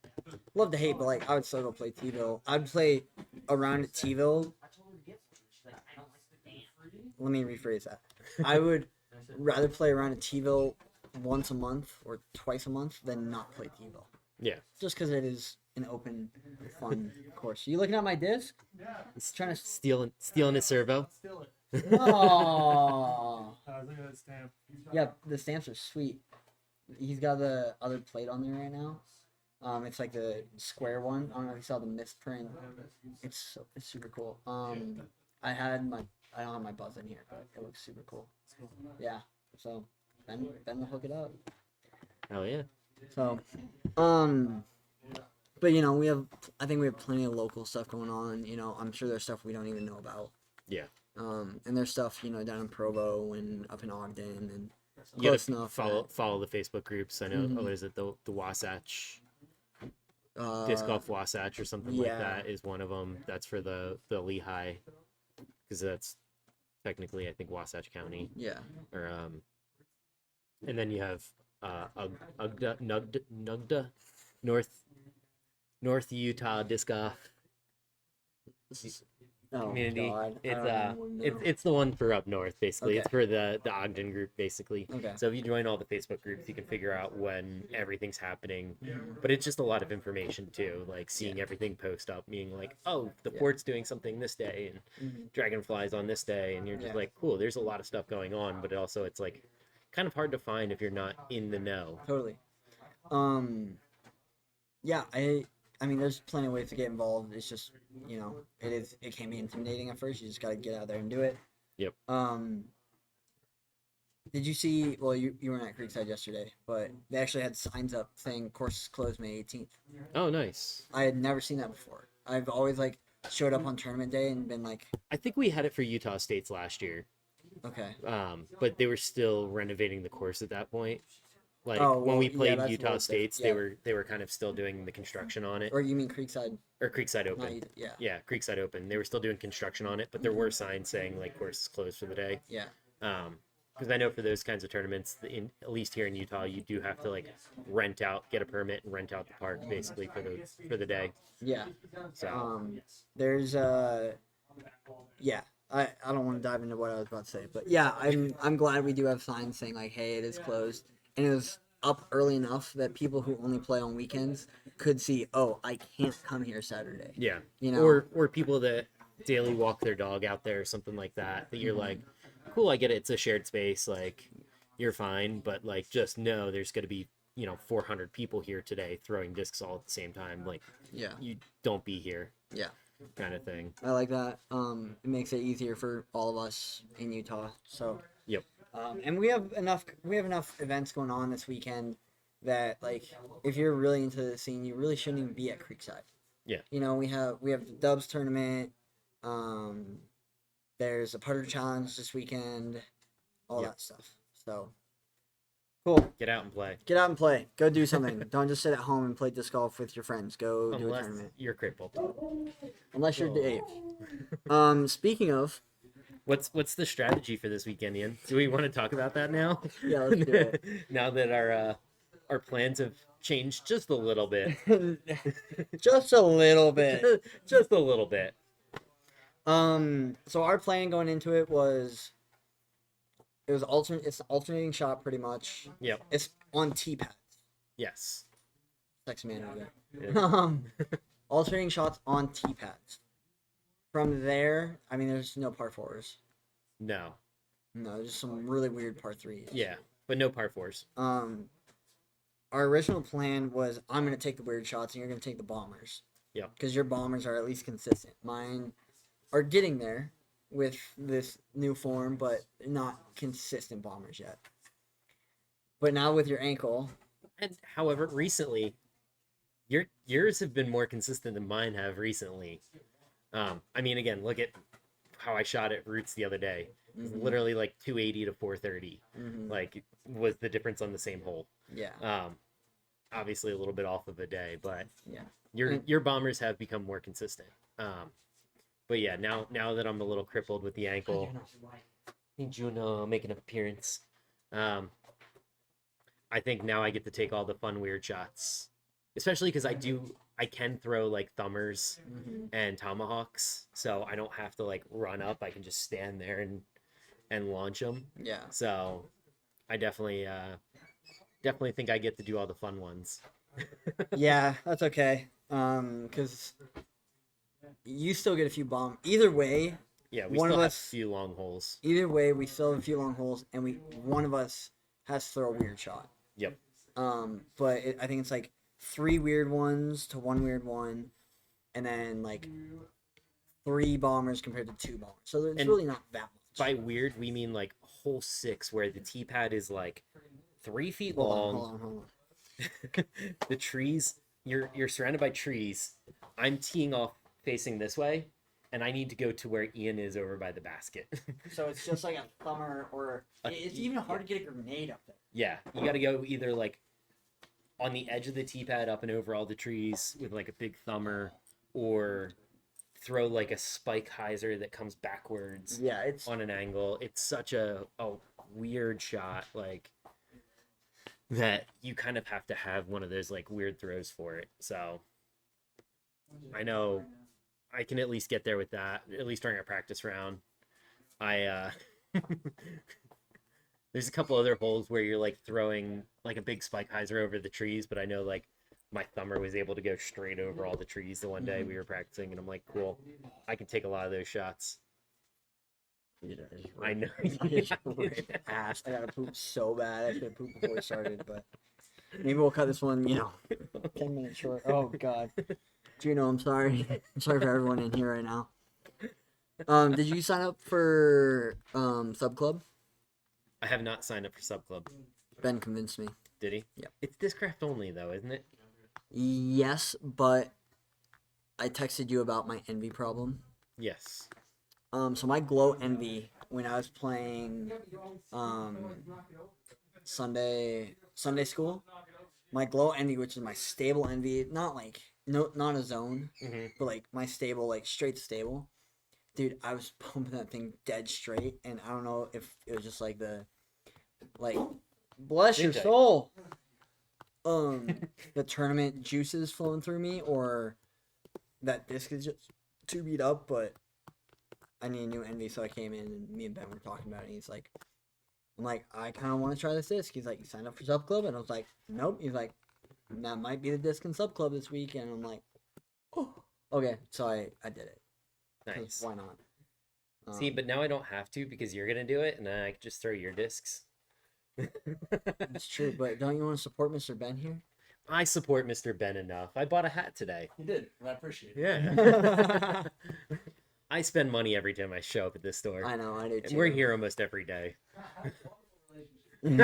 Love to hate, but like I would still go play T-ville. I'd play around at T-ville. Let me rephrase that. I would rather play around at T-ville once a month or twice a month than not play T-ville. Yeah. Just because it is an open, fun course. You looking at my disc? It's trying to. Stealing his servo. Steal it. Oh. Look at that stamp. Yeah, the stamps are sweet. He's got the other plate on there right now. It's like the square one. I don't know if you saw the misprint. It's super cool. I don't have my buzz in here, but it looks super cool. Yeah. So Ben will hook it up. Oh yeah. So, but you know, I think we have plenty of local stuff going on. You know, I'm sure there's stuff we don't even know about. Yeah. And there's stuff, you know, down in Provo and up in Ogden, and You gotta Close enough, follow the Facebook groups. I know. Mhm. What is it? The Wasatch Uh, Disc Golf Wasatch or something like yeah. that is one of them. That's for the Lehigh, because that's technically I think Wasatch County. Yeah. Or and then you have Nugda, North Utah Disc Golf Oh Community. God. I It's don't know. it's the one for up north basically. It's Okay. for the Ogden group basically. Okay. So if you join all the Facebook groups, you can figure out when everything's happening. But it's just a lot of information too, like seeing everything post up, meaning like, oh, the Yeah. port's doing something this day and Mhm. Dragonfly's on this day, and you're just Yeah. like, cool. There's a lot of stuff going on, but also it's like kind of hard to find if you're not in the know. Totally. Yeah, I mean there's plenty of ways to get involved. It's just, it can be intimidating at first. You just gotta get out there and do it. Yep. Did you see, well, you weren't at Creekside yesterday, but they actually had signs up saying course is closed May 18th. Oh, nice. I had never seen that before. I've always like showed up on tournament day and been like, I think we had it for Utah States last year. okay. But they were still renovating the course at that point. Like Oh, when well, we yeah, played that's Utah what- States, yeah. they were kind of still doing the construction on it, Or you mean Creekside? or Creekside Not Open. Utah. Yeah. Yeah, Creekside Open. They were still doing construction on it, but there were signs saying like course is closed for the day. Yeah. Because I know for those kinds of tournaments, at least here in Utah, you do have to like rent out, get a permit, and rent out the park basically for the day. Yeah. So There's yeah. I don't want to dive into what I was about to say, but yeah, I'm glad we do have signs saying like, hey, it is closed, and it was up early enough that people who only play on weekends could see, oh, I can't come here Saturday. yeah, You know? or people that daily walk their dog out there or something like that. That you're like, cool, I get it. It's a shared space. Like you're fine, but like just know there's going to be 400 people here today throwing discs all at the same time. Like Yeah. you don't be here, Yeah. kind of thing. I like that. It makes it easier for all of us in Utah. So. Yep. And we have enough events going on this weekend that like if you're really into the scene, you really shouldn't even be at Creekside. Yeah. We have the Dubs tournament. There's a putter challenge this weekend. All Yep. that stuff. So cool. Get out and play. Get out and play. Go do something. Don't just sit at home and play disc golf with your friends. Go do a Unless tournament. you're crippled. Unless you're Dave. Speaking of, What's the strategy for this weekend, Ian? Do we want to talk about that now? yeah, let's do it. Now that our plans have changed just a little bit. Just a little bit. Just a little bit. So our plan going into it was it's an alternating shot pretty much. Yep. It's on tee pads. Yes. Sexy man over there. Yeah. Alternating shots on tee pads. From there, I mean, there's no par fours. No. No, there's some really weird par threes. Yeah, but no par fours. Our original plan was I'm gonna take the weird shots and you're gonna take the bombers. Yep. Because your bombers are at least consistent. Mine are getting there with this new form, but not consistent bombers yet. But now with your ankle, And however, recently, yours have been more consistent than mine have recently. I mean, again, look at how I shot at Roots the other day. It was Mhm. literally like 280 to 430. mhm, Like, was the difference on the same hole. yeah, Obviously a little bit off of a day, but yeah, your bombers have become more consistent. But yeah, now that I'm a little crippled with the ankle, need Juno make an appearance. I think now I get to take all the fun weird shots, especially because I can throw like thumbers mhm, and tomahawks, so I don't have to like run up. I can just stand there and launch them. yeah. So I definitely think I get to do all the fun ones. Yeah, that's okay. Because you still get a few bomb. Either way, Yeah, we One of still have a us- few long holes. we still have a few long holes, and one of us has to throw a weird shot. Yep. But I think it's like 3 weird ones to 1 weird one, and then like 3 bombers compared to 2 bombers. So it's And really not that much. By weird, we mean like hole 6, where the tee pad is like 3 feet Hold on, long. hold on. The trees, you're surrounded by trees. I'm teeing off facing this way, and I need to go to where Ian is over by the basket. So it's just like a thumber, or it's even hard to get a grenade up there. Yeah, you got to go either like on the edge of the tee pad up and over all the trees with like a big thumber, or throw like a spike hyzer that comes backwards Yeah, it's on an angle. It's such a weird shot, like that you kind of have to have one of those like weird throws for it. So I know I can at least get there with that, at least during our practice round. I there's a couple other holes where you're like throwing like a big spike hyzer over the trees, but I know like my thumber was able to go straight over all the trees the one day we were practicing, and I'm like, cool, I can take a lot of those shots. I know. ass. I gotta poop so bad. I should have pooped before we started, but maybe we'll cut this one, 10 minutes short. Oh god. Gino, I'm sorry. I'm sorry for everyone in here right now. Did you sign up for Sub Club? I have not signed up for Sub Club. Ben convinced me. Did he? Yep. It's Discraft only though, isn't it? Yes, but I texted you about my envy problem. Yes. So my glow envy when I was playing Sunday school, my glow envy, which is my stable envy, not a zone, Mm-hmm. but like my stable, like straight stable. Dude, I was pumping that thing dead straight, and I don't know if it was just like bless your Think soul. The tournament juices flowing through me, or that disc is just too beat up, but I need a new envy, so I came in and me and Ben were talking about it, and he's like, I'm like, I kind of want to try this disc. He's like, you signed up for Sub Club? And I was like, nope. He's like, that might be the disc in Sub Club this week, and I'm like, oh, okay. So I did it. 'Cause Nice. why not? See, but now I don't have to because you're gonna do it, and then I can just throw your discs. It's true, but don't you want to support Mr. Ben here? I support Mr. Ben enough. I bought a hat today. You did, and I appreciate it. Yeah. I spend money every time I show up at this store. I know, I do And too. we're here almost every day. Is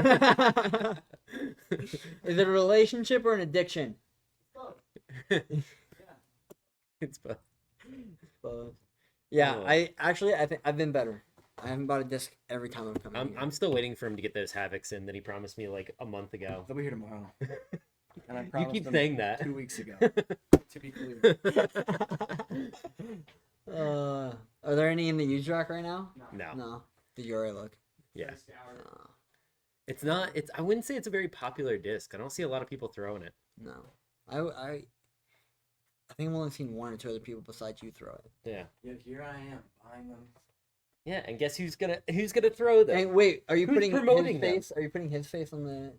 it a relationship or an addiction? It's both. Both. Yeah, Oh. I think I've been better. I haven't bought a disc every time I've come in here. I'm still waiting for him to get those Havocs in that he promised me like a month ago. They'll be here tomorrow. And I You promised keep them saying that. 2 weeks ago. To be clear. Are there any in the used rack right now? No. No. Did you already look? Yeah. Uh, It's not. It's. I wouldn't say it's a very popular disc. I don't see a lot of people throwing it. no. I think I've only seen one or two other people besides you throw it. Yeah. Yet here I am buying them. Yeah. And guess who's gonna throw them? Hey, wait, are you Who's putting promoting his them? face? Are you putting his face on the?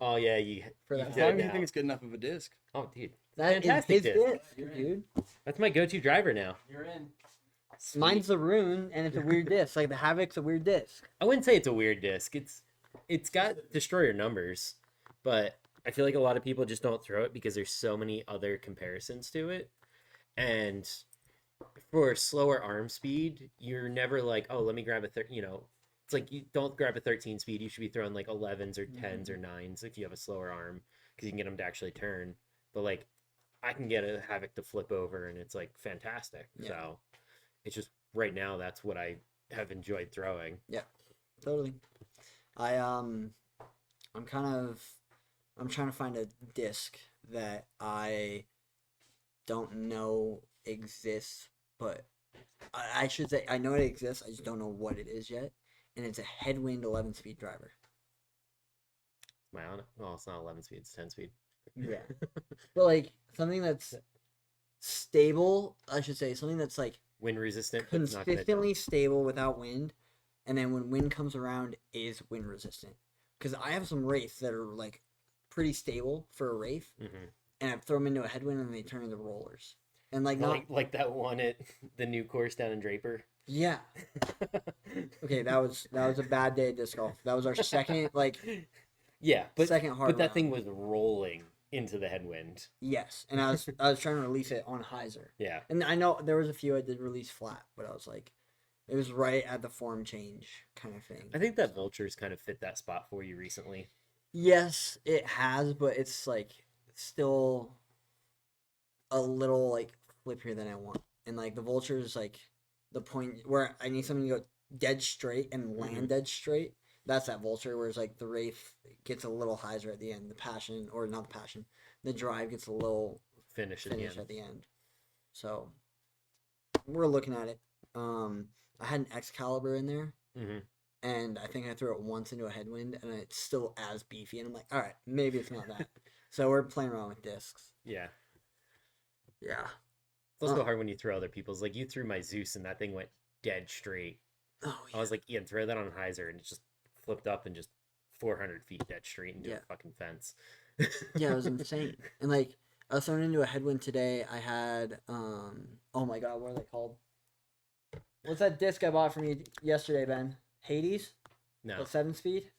Oh yeah. You. For you that As did long it as you now. think it's good enough of a disc. Oh dude. That is Fantastic his disc. disc, dude. That's my go-to driver now. You're in. Mine's the Rune, and it's a weird disc. Like the Havoc's a weird disc. I wouldn't say it's a weird disc. It's got destroyer numbers, but I feel like a lot of people just don't throw it because there's so many other comparisons to it. And for slower arm speed, you're never like, oh, let me grab a it's like you don't grab a 13 speed. You should be throwing like 11s or 10s or 9s if you have a slower arm because you can get them to actually turn. But like I can get a Havoc to flip over and it's like fantastic. Yeah. So it's just right now that's what I have enjoyed throwing. Totally. I'm trying to find a disc that I don't know exists, but I should say I know it exists. I just don't know what it is yet, and it's a Headwind 11-speed driver. Am I on it? Well, it's not 11 speed, it's 10 speed. Yeah, but like something that's stable. I should say something that's like Wind resistant, but it's not gonna consistently stable without wind, and then when wind comes around, is wind resistant. Because I have some wraiths that are like pretty stable for a wraith, Mm-hmm. and I throw them into a headwind and they turn into rollers. And like not Like that one at the new course down in Draper. yeah. Okay, that was a bad day at disc golf. That was our second Yeah, but second hard. but that round. thing was rolling into the headwind. Yes, and I was trying to release it on hyzer, Yeah, and I know there was a few I did release flat, but I was like, it was right at the form change kind of thing. I think that Vulture's kind of fit that spot for you recently. Yes, it has, but it's like still a little like flippier than I want. And like the vulture is like the point where I need something to go dead straight and land dead straight. That's that vulture. Whereas like the wraith gets a little hyzer at the end. The passion, or not the passion, the drive gets a little Finish finish again. at the end. So we're looking at it. I had an Excalibur in there, Mm-hmm. and I think I threw it once into a headwind, and it's still as beefy. And I'm like, all right, maybe it's not that. So we're playing around with discs. Yeah. Yeah. It's also hard when you throw other people's. Like, you threw my Zeus and that thing went dead straight. Oh yeah. I was like, Ian, throw that on Heiser, and it just flipped up and just 400 feet dead straight into Yeah. a fucking fence. Yeah, it was insane. And like I was thrown into a headwind today. I had oh my god, what are they called? What's that disc I bought from you yesterday, Ben? Hades? No. At 7-speed?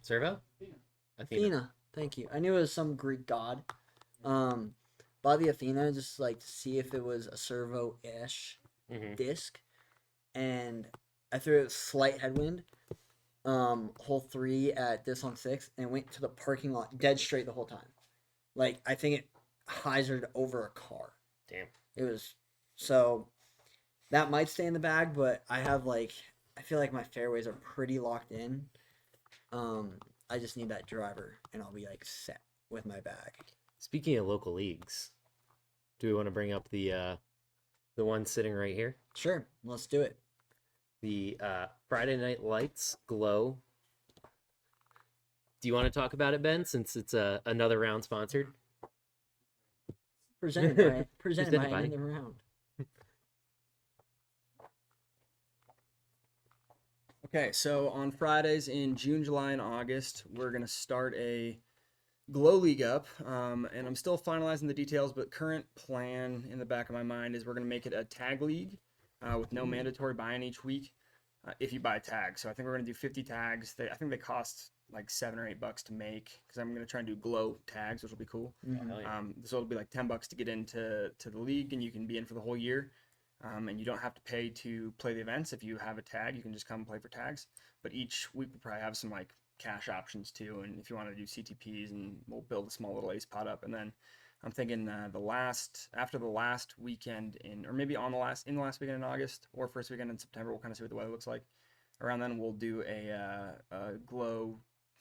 Servo? Athena. Thank you. I knew it was some Greek god. Bought the Athena just like to see if it was a servo-ish Mm-hmm. disc. And I threw it slight headwind. Hole 3 at this on 6 and went to the parking lot dead straight the whole time. Like I think it hyzered over a car. Damn. It was so that might stay in the bag, but I feel like my fairways are pretty locked in. I just need that driver and I'll be like set with my bag. Speaking of local leagues, do we want to bring up the one sitting right here? Sure, let's do it. The Friday Night Lights Glow. Do you want to talk about it, Ben, since it's another round sponsored? Presented by Presented by- another round. Okay, so on Fridays in June, July, and August, we're going to start a Glow League up. And I'm still finalizing the details, but current plan in the back of my mind is we're going to make it a tag league with no mandatory buy-in each week if you buy tags. So I think we're going to do 50 tags. I think they cost like $7 or $8 to make because I'm going to try and do glow tags, which will be cool. Hell yeah. So it'll be like $10 to get into the league, and you can be in for the whole year. And you don't have to pay to play the events. If you have a tag, you can just come and play for tags. But each week we'll probably have some like cash options too. And if you want to do CTPs, and we'll build a small little ace pot up. And then I'm thinking after the last weekend or maybe in the last weekend in August or first weekend in September, we'll kind of see what the weather looks like. Around then we'll do a glow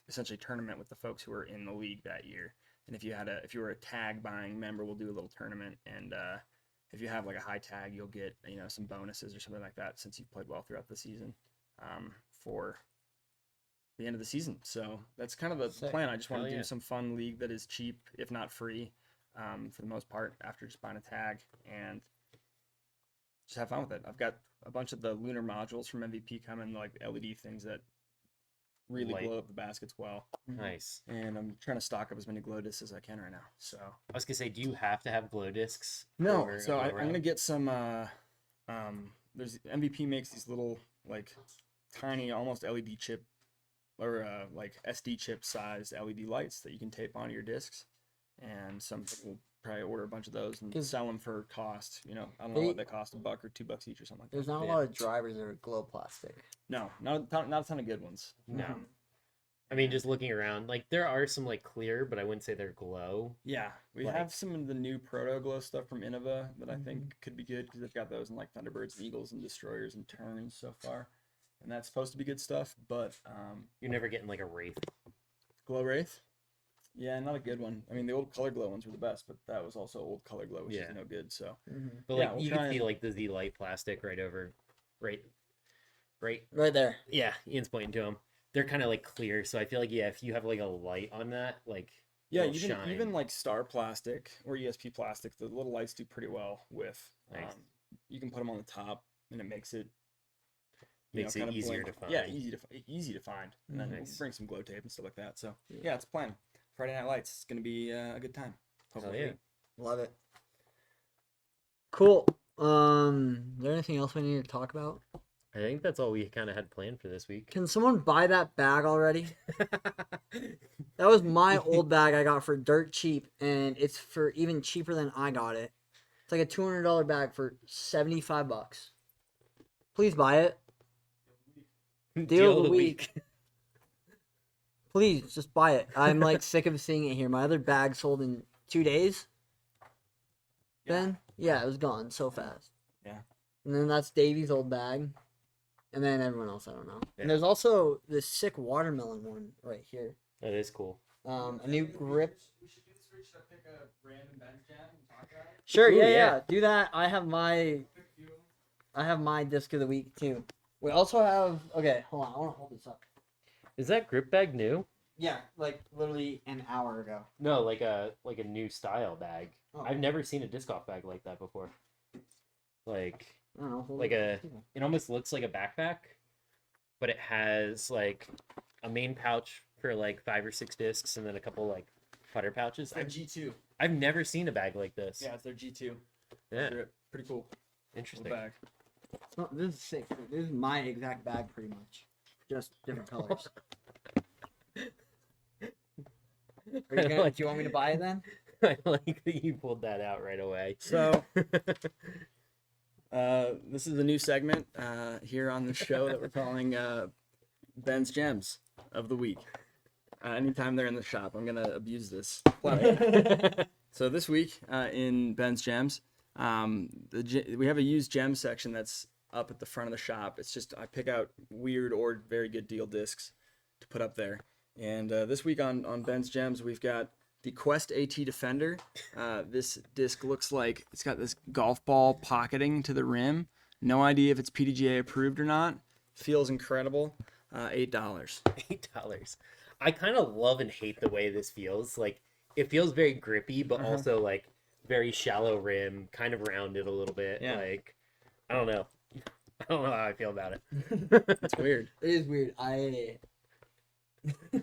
essentially tournament with the folks who are in the league that year. And if you were a tag buying member, we'll do a little tournament. And if you have like a high tag, you'll get some bonuses or something like that since you've played well throughout the season for the end of the season. So that's kind of the Sick. plan. I just want Hell to yeah. do some fun league that is cheap, if not free, for the most part, after just buying a tag and just have fun with it. I've got a bunch of the lunar modules from MVP coming, like LED things that really Light. glow up the baskets well. Nice. And I'm trying to stock up as many glow discs as I can right now. So I was gonna say, do you have to have glow discs? no, for a so glow I'm gonna round? get some. There's MVP makes these little like tiny, almost LED chip or like SD chip sized LED lights that you can tape onto your discs, and some people will probably order a bunch of those and 'Cause sell them for cost. I don't know what they cost, $1 or $2 each or something like that. There's not a Yeah. lot of drivers that are glow plastic. No, not a ton of good ones. No. I mean, just looking around, like there are some like clear, but I wouldn't say they're glow. Yeah, we Like- have some of the new Proto Glow stuff from Innova that I think could be good because they've got those in like Thunderbirds and Eagles and Destroyers and Turns so far, and that's supposed to be good stuff. But You're never getting like a wraith. Glow Wraith, yeah, not a good one. I mean, the old Color Glow ones were the best, but that was also old Color Glow, which Yeah. is no good. So But Yeah, like we'll you try can see and- like the Z light plastic right over, right. Right there. Yeah, Ian's pointing to them. They're kind of like clear, so I feel like if you have like a light on that, like yeah, it'll even shine. like Star Plastic or ESP Plastic, the little lights do pretty well with. Nice. You can put them on the top, and it makes it Makes it kind of easier blink. to Yeah, find. easy to find, and then Nice. we'll bring some glow tape and stuff like that. So Yeah. yeah, it's a plan. Friday Night Lights. It's gonna be a good time. Hell yeah. Love it. Cool. Is there anything else we need to talk about? I think that's all we kind of had planned for this week. Can someone buy that bag already? That was my old bag I got for dirt cheap, and it's for even cheaper than I got it. It's like a $200 bag for $75. Please buy it. Deal of the week. Please just buy it. I'm like sick of seeing it here. My other bag sold in 2 days. Ben? Yeah, it was gone so fast. Yeah. And then that's Davey's old bag. And then everyone else, I don't know. Yeah. And there's also this sick watermelon one right here. That is cool. A new grip. We should do this. We should pick a random bench jam and talk about it. Sure, Ooh, yeah, yeah. yeah. Do that. I have my disc of the week too. We also have. Okay, hold on. I want to hold this up. Is that grip bag new? Yeah, like literally an hour ago. No, like a new style bag. Oh. I've never seen a disc golf bag like that before. Like I don't know. hold like it. it almost looks like a backpack, but it has like a main pouch for like 5 or 6 discs and then a couple like putter pouches. It's their G2. I've never seen a bag like this. Yeah, it's their G2. Yeah, Pretty cool. interesting. Little bag. Oh, this is sick. This is my exact bag, pretty much. Just different colors. Are you gonna, do you want me to buy it then? I like that you pulled that out right away. So, this is a new segment here on the show that we're calling Ben's Gems of the Week. Anytime they're in the shop, I'm gonna abuse this. So this week in Ben's Gems, we have a used gem section that's up at the front of the shop. It's just I pick out weird or very good deal discs to put up there. And this week on Ben's Gems, we've got the Quest AT Defender. This disc looks like it's got this golf ball pocketing to the rim. No idea if it's PDGA approved or not. Feels incredible. $8. $8. I kind of love and hate the way this feels. Like it feels very grippy, but also like very shallow rim, kind of rounded a little bit. Yeah. Like I don't know. I don't know how I feel about it. It's weird. It is weird.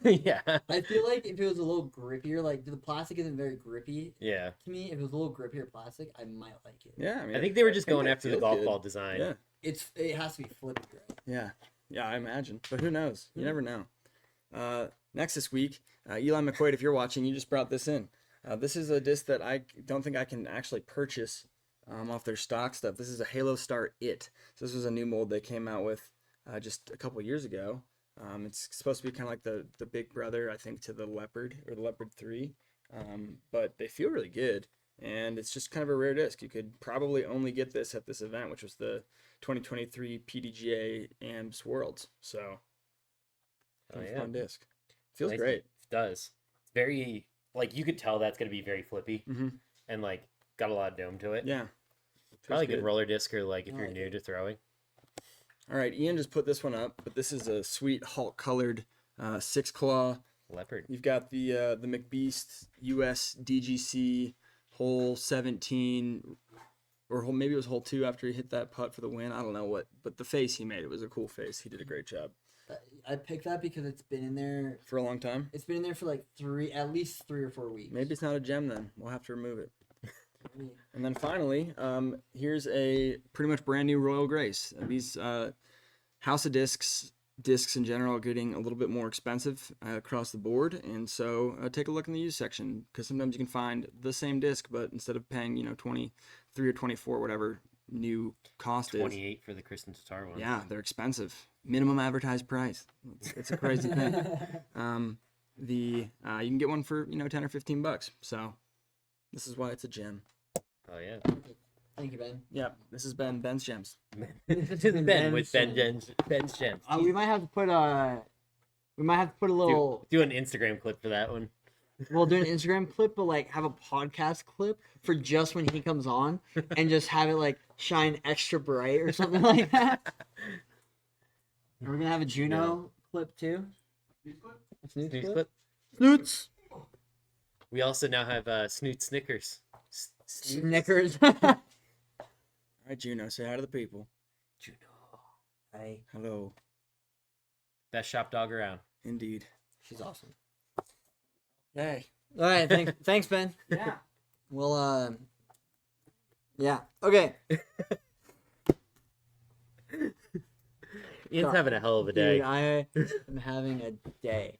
Yeah. I feel like if it was a little grippier, like the plastic isn't very grippy Yeah. to me. If it was a little grippier plastic, I might like it. Yeah, I mean, I think they were just going it after the feels golf good. ball design. Yeah, It has to be flippy, right? yeah, I imagine. But who knows? You never know. Next this week, Eli McQuaid, if you're watching, you just brought this in. This is a disc that I don't think I can actually purchase off their stock stuff. This is a Halo Star It. So this was a new mold they came out with just a couple years ago. It's supposed to be kind of like the big brother, I think, to the Leopard or the Leopard 3. But they feel really good. And it's just kind of a rare disc. You could probably only get this at this event, which was the 2023 PDGA AMS Worlds. So, Oh, kind of yeah. fun disc. Feels Nice. great. It does. It's very like you could tell that's gonna be very flippy Mhm. and like got a lot of dome to it. Yeah. Feels Probably good roller disc or like if you're like new to throwing. All right, Ian just put this one up, but this is a sweet Hulk colored 6-claw. Leopard. You've got the McBeast US DGC hole 17, or maybe it was hole 2 after he hit that putt for the win. I don't know what, but the face he made, it was a cool face. He did a great job I picked that because it's been in there. for a long time. It's been in there for like at least 3 or 4 weeks. Maybe it's not a gem then. We'll have to remove it. And then finally, here's a pretty much brand new Royal Grace. These House of discs in general are getting a little bit more expensive across the board, and so take a look in the used section because sometimes you can find the same disc, but instead of paying 23 or 24 whatever new cost is, 28 for the Kristen Tatar one. yeah, they're expensive. Minimum advertised price. It's a crazy thing. You can get one for 10 or 15 bucks. So this is why it's a gem. Oh yeah. Thank you, Ben. Yeah, this has been Ben's Gems. This is Ben with Ben's Gems. We might have to put a little. Do an Instagram clip for that one. We'll do an Instagram clip, but like have a podcast clip for just when he comes on, and just have it like shine extra bright or something like that. And we're gonna have a Juno clip too. A Snoots Snooze clip? clip. Snoots. We also now have Snoot Snickers. Snickers. All right, Juno, say hi to the people. Juno. Hey, Hello. Best shop dog around. Indeed. she's awesome. Hey. All right, thanks, Ben. Yeah. Well, yeah. Okay. Ian's having a hell of a day. Dude, I am having a day.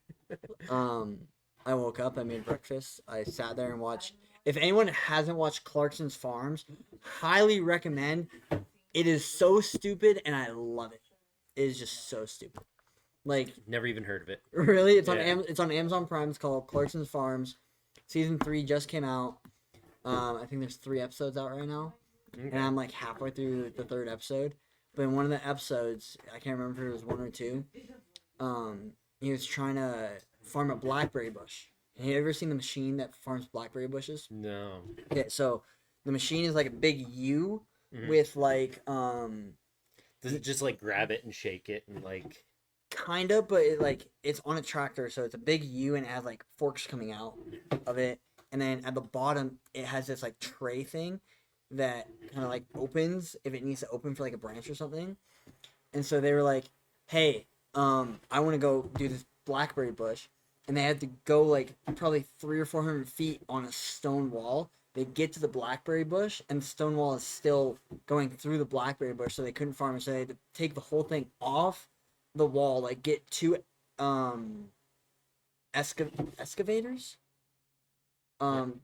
I woke up, I made breakfast, I sat there and watched. If anyone hasn't watched Clarkson's Farms, highly recommend. It is so stupid and I love it. It is just so stupid. Like, Never even heard of it. really, it's on Yeah. it's on Amazon Prime. It's called Clarkson's Farms. Season 3 just came out. I think there's 3 episodes out right now, Okay. and I'm like halfway through the 3rd episode. But in one of the episodes, I can't remember if it was 1 or 2. He was trying to farm a blackberry bush. Have you ever seen the machine that farms blackberry bushes? No. Okay, so the machine is like a big U Mhm. with like Does it just like grab it and shake it and like? kind of, but it like it's on a tractor, so it's a big U and it has like forks coming out of it, and then at the bottom it has this like tray thing that kind of like opens if it needs to open for like a branch or something. And so they were like, "Hey, I want to go do this blackberry bush," and they had to go like probably 300 or 400 feet on a stone wall. They get to the blackberry bush, and the stone wall is still going through the blackberry bush, so they couldn't farm it. So they had to take the whole thing off the wall, like get 2 excavators,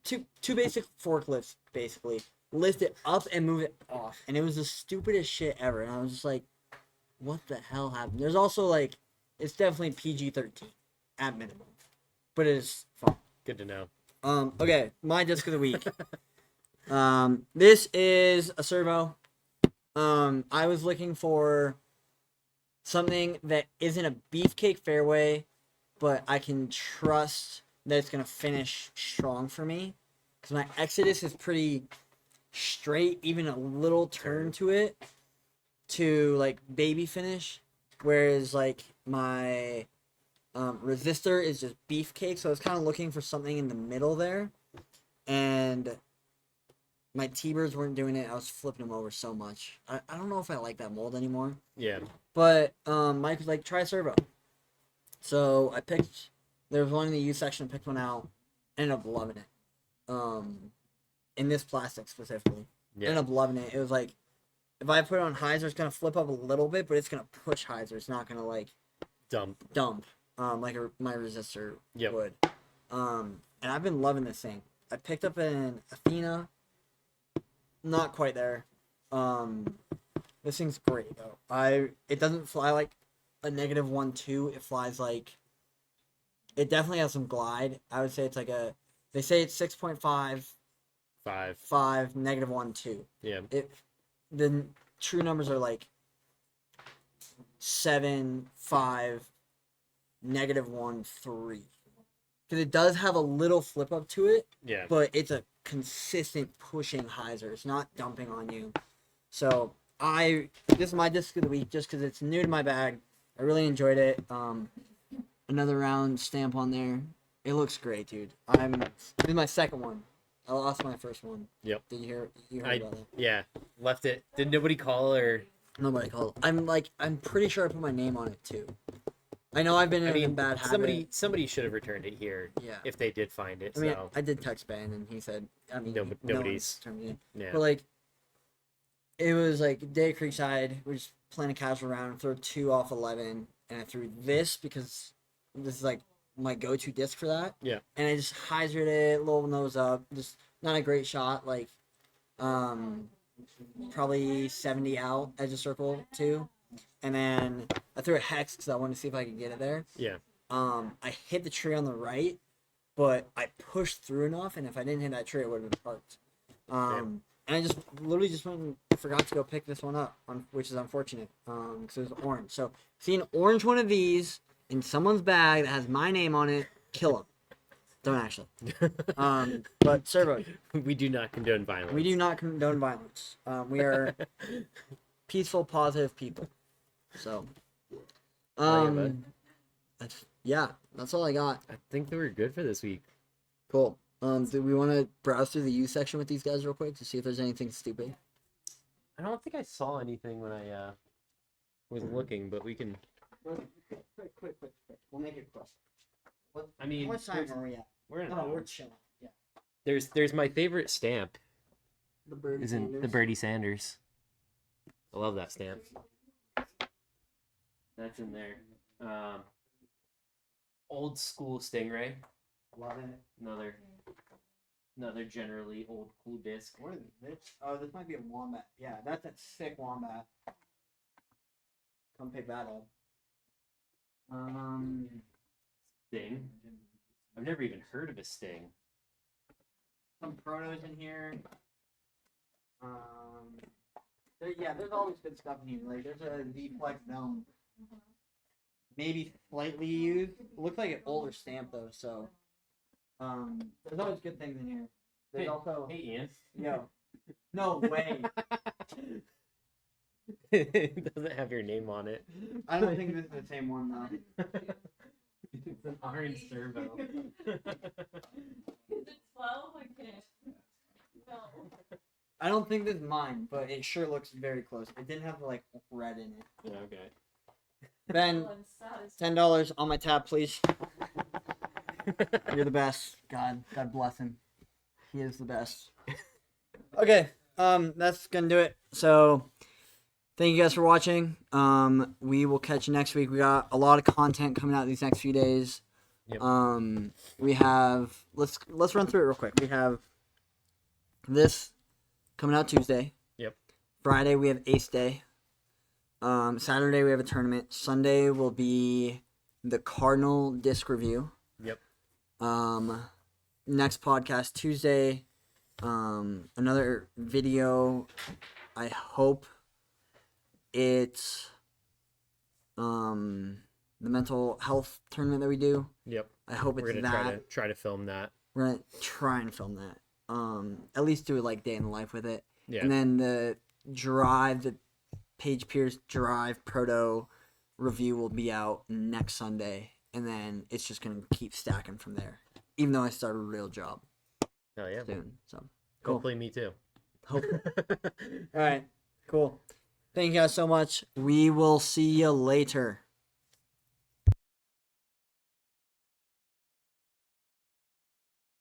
two basic forklifts, basically lift it up and move it off, and it was the stupidest shit ever. And I was just like, what the hell happened? There's also like, it's definitely PG-13 at minimum, but it is fun. Good to know. Okay, my disc of the week. This is a servo. I was looking for something that isn't a beefcake fairway, but I can trust that it's gonna finish strong for me. Because my Exodus is pretty straight, even a little turn to it to like baby finish, whereas like my resistor is just beefcake. So I was kind of looking for something in the middle there, and my T-birds weren't doing it. I was flipping them over so much. I don't know if I like that mold anymore. Yeah. But Mike was like, try a servo. So I picked. There was one in the U section. I picked one out. Ended up loving it. In this plastic specifically. Yeah. Ended up loving it. It was like, if I put it on hyzer, it's gonna flip up a little bit, but it's gonna push hyzer. It's not gonna like Dump. dump. Like my resistor Yep. would. And I've been loving this thing. I picked up an Athena. Not quite there. This thing's great though. It doesn't fly like a -1.2. It flies like, it definitely has some glide. I would say it's like a, they say it's 6.5, 5. 1.2. Yeah. The true numbers are like 7, 5, -1, 3. Because it does have a little flip up to it, Yeah. but it's a consistent pushing hyzer. It's not dumping on you. So this is my disc of the week just because it's new to my bag. I really enjoyed it. Another round stamp on there. It looks great, dude. This is my second one. I lost my first one. Yep. Did you hear? You heard about that? Yeah. Left it. Did nobody call or? Nobody called. I'm pretty sure I put my name on it too. I know I've been in a bad habit. somebody should have returned it here. Yeah. If they did find it. I mean, So I did text Ben and he said, I mean, No, no nobody's- one's turned it in. yeah. But like, it was like day at Creekside. We're just playing a casual round. Throw 2 off 11, and I threw this because this is like my go-to disc for that. Yeah. And I just hyzered it, little nose up. Just not a great shot. Like, probably 70 out edge of circle too. And then I threw a hex because I wanted to see if I could get it there. Yeah. I hit the tree on the right, but I pushed through enough, and if I didn't hit that tree, it would have been parked. And I just literally just went and forgot to go pick this one up, which is unfortunate, because it was orange. So, see an orange one of these in someone's bag that has my name on it, kill them. Don't actually. But servo, We do not condone violence. we do not condone violence. We are peaceful, positive people. So, Oh, yeah, bud. that's all I got. I think that we're good for this week. Cool. Do we want to browse through the U section with these guys real quick to see if there's anything stupid? I don't think I saw anything when I was looking, but we can. Quick. We'll make it quick. I mean, How much time are we at? we're in. Oh, we're chilling. Yeah. There's my favorite stamp. The bird. Is in the Birdie Sanders. I love that stamp. That's in there. Old school Stingray. Love it. Another generally old cool disc. What is this? Oh, this might be a wombat. Yeah, that's a sick wombat. Come pick that up. Sting. I've never even heard of a Sting. some protos in here. There's always good stuff in here. Like there's a Z Flex Dome. Maybe slightly used. Looks like an older stamp though, so there's always good things in here. There's also Hey, Ian. yo. No way. It doesn't have your name on it. I don't think this is the same one though. It's an orange servo. Is it 12? I can't. No. I don't think this is mine, but it sure looks very close. It didn't have like red in it. Okay. Ben, Well, it's sad. $10 on my tab, please. You're the best. God bless him. He is the best. Okay, that's gonna do it. So, thank you guys for watching. We will catch you next week. We got a lot of content coming out these next few days. Yep. We have let's run through it real quick. We have this coming out Tuesday. Yep. Friday we have Ace Day. Saturday we have a tournament. Sunday will be the Cardinal disc review. Yep. Next podcast Tuesday. Another video. I hope it's the mental health tournament that we do. Yep. I hope We're it's gonna that. try to film that. We're gonna try and film that. At least do it like day in the life with it. Yeah. And then the Paige Pierce Drive Proto review will be out next Sunday, and then it's just gonna keep stacking from there. Even though I start a real job Oh yeah. soon, so cool. Hopefully me too. Hope. All right, cool. Thank you guys so much. We will see you later.